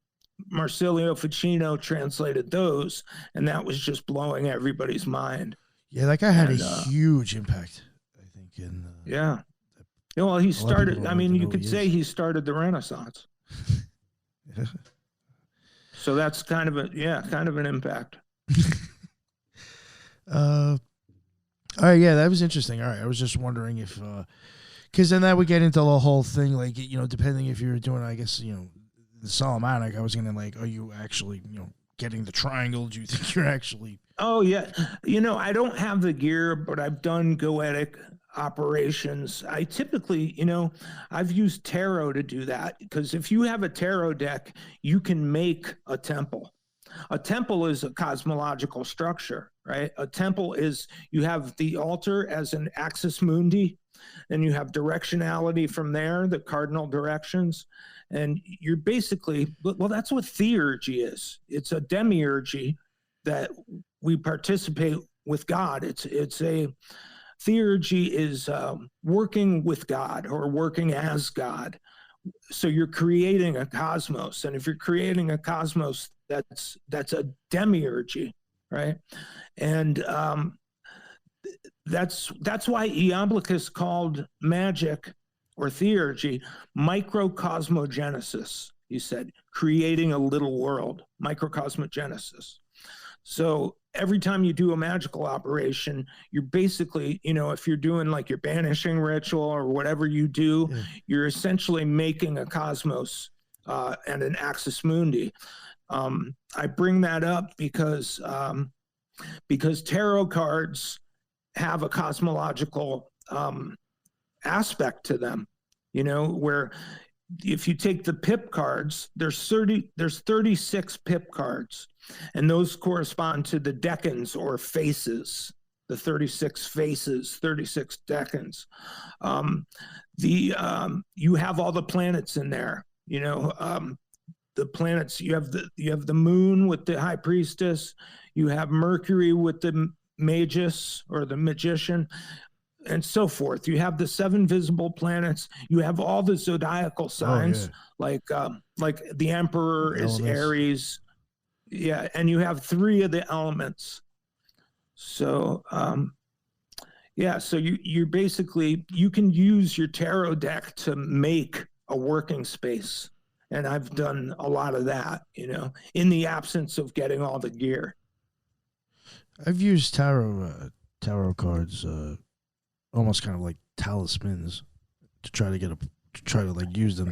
Marsilio Ficino translated those, and that was just blowing everybody's mind. Yeah, that guy had a huge impact, I think. Well, he started, I mean, you could say he started the Renaissance. So that's kind of an impact. All right, yeah, that was interesting. All right, I was just wondering if, because then that would get into the whole thing, like, you know, depending if you're doing, I guess, you know, the Solomonic, I was gonna like, are you actually, you know, getting the triangle? Do you think you're actually? Oh yeah, you know, I don't have the gear, but I've done goetic operations. I typically, you know, I've used tarot to do that, because if you have a tarot deck, you can make a temple. A temple is a cosmological structure, right? A temple is, you have the altar as an axis mundi, and you have directionality from there, the cardinal directions. And you're basically, well, that's what theurgy is. It's a demiurgy that we participate with God. It's a theurgy is working with God or working as God. So you're creating a cosmos, and if you're creating a cosmos, that's a demiurgy, right? And that's why Iamblichus called magic or theurgy microcosmogenesis. He said, creating a little world, microcosmogenesis. So every time you do a magical operation, you're basically, you know, if you're doing like your banishing ritual or whatever you do, you're essentially making a cosmos and an axis mundi. I bring that up because tarot cards have a cosmological aspect to them, you know, where if you take the pip cards, there's 36 pip cards, and those correspond to the decans or faces, the 36 faces, 36 decans. You have all the planets in there, you know, the planets, you have the moon with the high priestess, you have Mercury with the magus or the magician, and so forth. You have the 7 visible planets. You have all the zodiacal signs, like the Emperor is Aries. Yeah, and you have 3 of the elements. So, so you're basically, you can use your tarot deck to make a working space. And I've done a lot of that, you know, in the absence of getting all the gear. I've used tarot cards, almost kind of like talismans, to try to like use them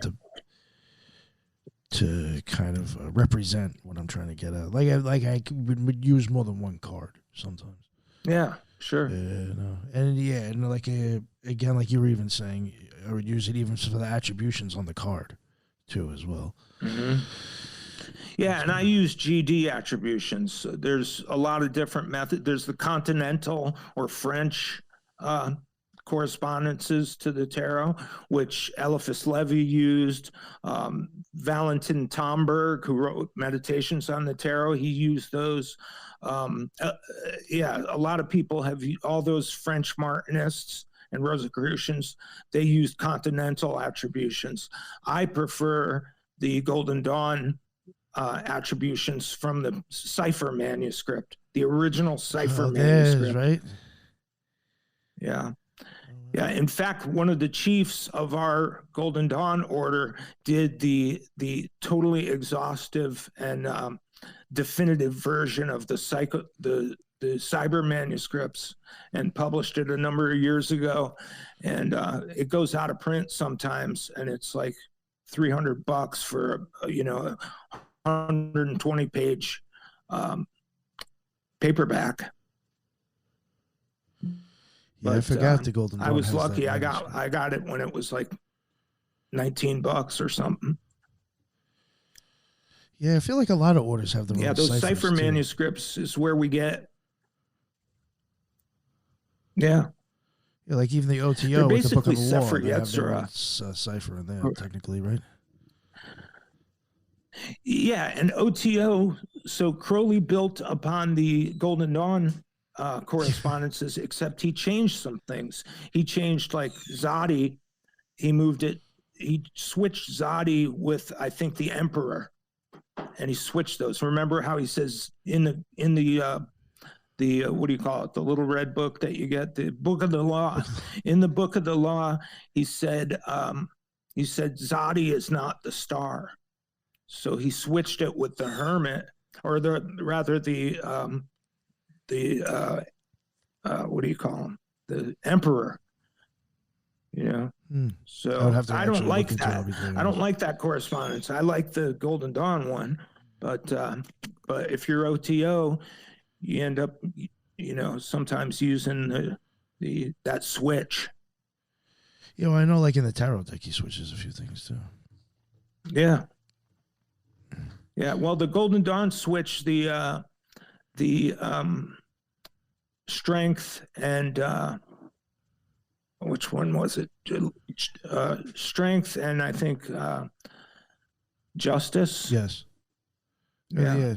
to kind of represent what I'm trying to get at. Like I would use more than one card sometimes. Yeah, sure. And like again, like you were even saying, I would use it even for the attributions on the card too, as well. Mm-hmm. Yeah, and I use GD attributions. There's a lot of different methods. There's the continental or French correspondences to the tarot, which Eliphas Levi used. Valentin Tomberg, who wrote Meditations on the Tarot, he used those. A lot of people have all those French Martinists and Rosicrucians. They used continental attributions. I prefer the Golden Dawn attributions from the cipher manuscript, the original cipher manuscript. Right? Yeah. Yeah. In fact, one of the chiefs of our Golden Dawn order did the totally exhaustive and definitive version of the cyber manuscripts and published it a number of years ago. And it goes out of print sometimes, and it's like $300 for a 120 page paperback. Yeah, I forgot the Golden Dawn. I was lucky. I got it when it was like $19 or something. Yeah, I feel like a lot of orders have their own. Yeah, those cipher too. manuscripts is where we get. Yeah. Yeah, like even the OTO They're with the Book of the Law, basically they have their own Sephra cipher in there, technically, right? Yeah, and OTO. So Crowley built upon the Golden Dawn correspondences, except he changed some things. He changed like Zadi. He switched Zadi with, I think, the Emperor, and he switched those. Remember how he says in the what do you call it? The little red book that you get, the Book of the Law. In the Book of the Law, he said Zadi is not the star. So he switched it with the hermit, or the what do you call him? The emperor. So I don't like that. I don't like that correspondence. I like the Golden Dawn one, but if you're OTO, you end up, sometimes using that switch. I know, like in the tarot deck, he switches a few things too. Yeah. Yeah. Well, the Golden Dawn switch the strength and which one was it? Strength and I think justice. Yes. Yeah.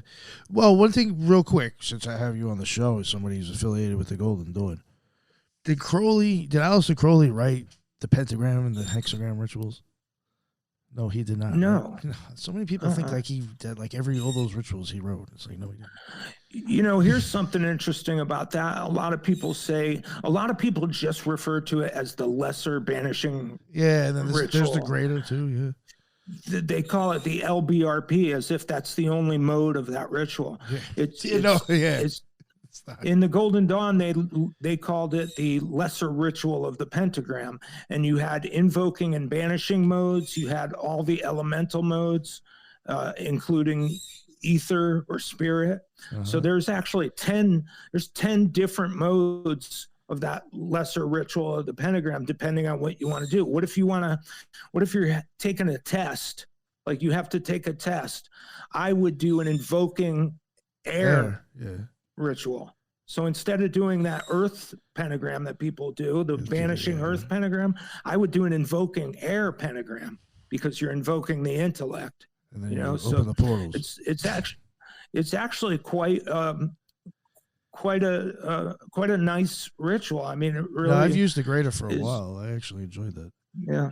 Well, one thing real quick, since I have you on the show as somebody who's affiliated with the Golden Dawn, did Aleister Crowley write the pentagram and the hexagram rituals? No, he did not. No. Right? So many people think like he did like all those rituals he wrote. It's like, no, he didn't. Here's something interesting about that. A lot of people just refer to it as the lesser banishing. Yeah, and then there's the greater too. Yeah. They call it the LBRP as if that's the only mode of that ritual. Yeah. In the Golden Dawn, they called it the lesser ritual of the pentagram, and you had invoking and banishing modes. You had all the elemental modes, including ether or spirit. So there's actually 10 different modes of that lesser ritual of the pentagram, depending on what you want to do. What if you're taking a test, like you have to take a test? I would do an invoking air. Ritual. So instead of doing that earth pentagram that people do, the banishing earth pentagram, I would do an invoking air pentagram, because you're invoking the intellect. And then open the portals. It's actually quite a nice ritual. I mean, it really. No, I've used the greater for a while. I actually enjoyed that. Yeah.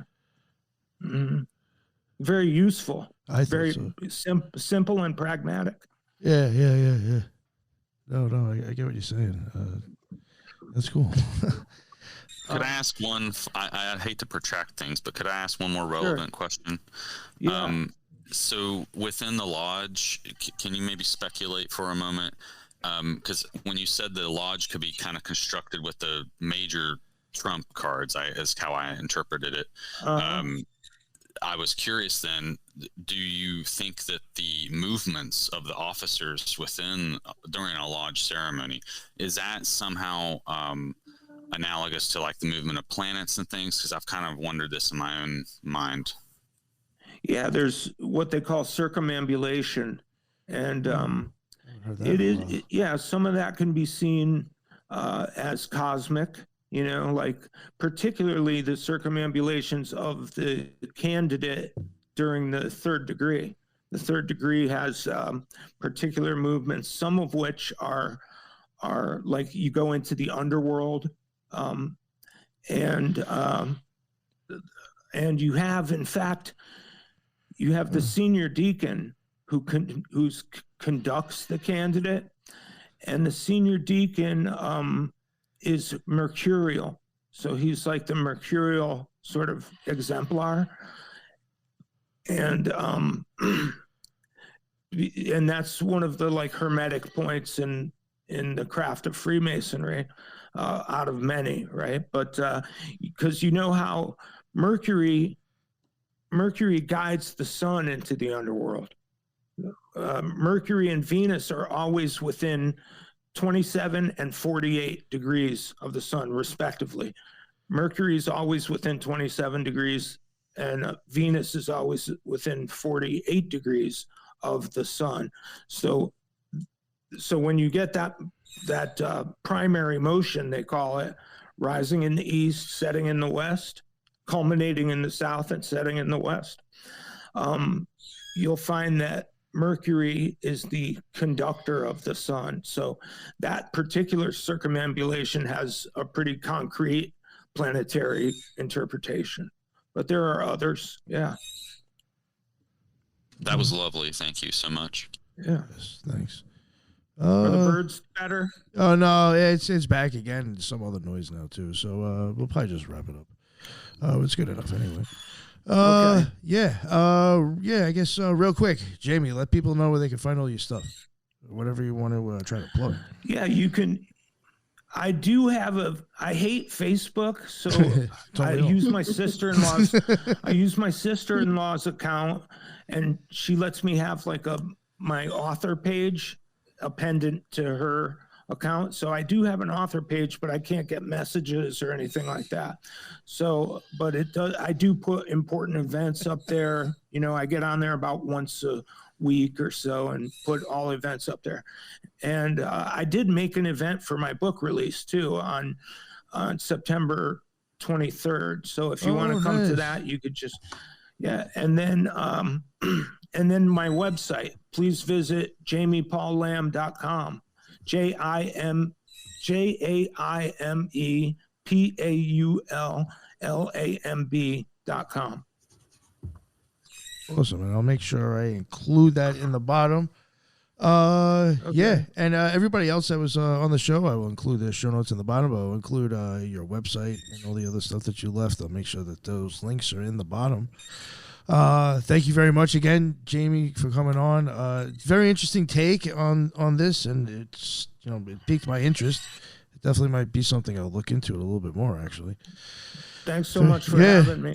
Mm-hmm. Very useful. Very simple and pragmatic. Yeah. No, I get what you're saying. That's cool. Could I ask one? I hate to protract things, but could I ask one more relevant question? Yeah. So within the lodge, can you maybe speculate for a moment? Because when you said the lodge could be kind of constructed with the major trump cards, is how I interpreted it. I was curious then, do you think that the movements of the officers during a lodge ceremony, is that somehow analogous to like the movement of planets and things? Because I've kind of wondered this in my own mind. Yeah, there's what they call circumambulation. And some of that can be seen as cosmic. Like particularly the circumambulations of the candidate during the third degree. The third degree has particular movements, some of which are like you go into the underworld, and you have, in fact, the senior deacon who conducts the candidate, and the senior deacon is mercurial. So he's like the mercurial sort of exemplar. And that's one of the like hermetic points in the craft of Freemasonry, out of many, right? But because how Mercury guides the sun into the underworld. Mercury and Venus are always within 27 and 48 degrees of the sun, respectively. Mercury is always within 27 degrees, and Venus is always within 48 degrees of the sun. So when you get that primary motion, they call it, rising in the east, setting in the west, culminating in the south, and setting in the west, you'll find that Mercury is the conductor of the sun. So that particular circumambulation has a pretty concrete planetary interpretation. But there are others. Yeah. That was lovely. Thank you so much. Yeah. Yes, thanks. Are the birds better? Oh, no, it's back again. Some other noise now, too. So we'll probably just wrap it up. It's good enough anyway. Yeah. I guess real quick, Jamie, let people know where they can find all your stuff. Whatever you want to try to plug. Yeah, you can. I do have I hate Facebook, so I use my sister-in-law's. I use my sister-in-law's account, and she lets me have like my author page appended to her account. So I do have an author page, but I can't get messages or anything like that. So, but it does. I do put important events up there. You know, I get on there about once a week or so and put all events up there. And I did make an event for my book release too on September 23rd. So if you want to come to that, you could just, and then my website, please visit JaimePaulLamb.com. JaimePaulLamb.com. Awesome, and I'll make sure I include that in the bottom. Yeah, and everybody else that was on the show, I will include the show notes in the bottom. I'll include your website and all the other stuff that you left. I'll make sure that those links are in the bottom. Thank you very much again, Jamie, for coming on. Very interesting take on this, and it's it piqued my interest. It definitely might be something I'll look into a little bit more, actually. Thanks so much for having me.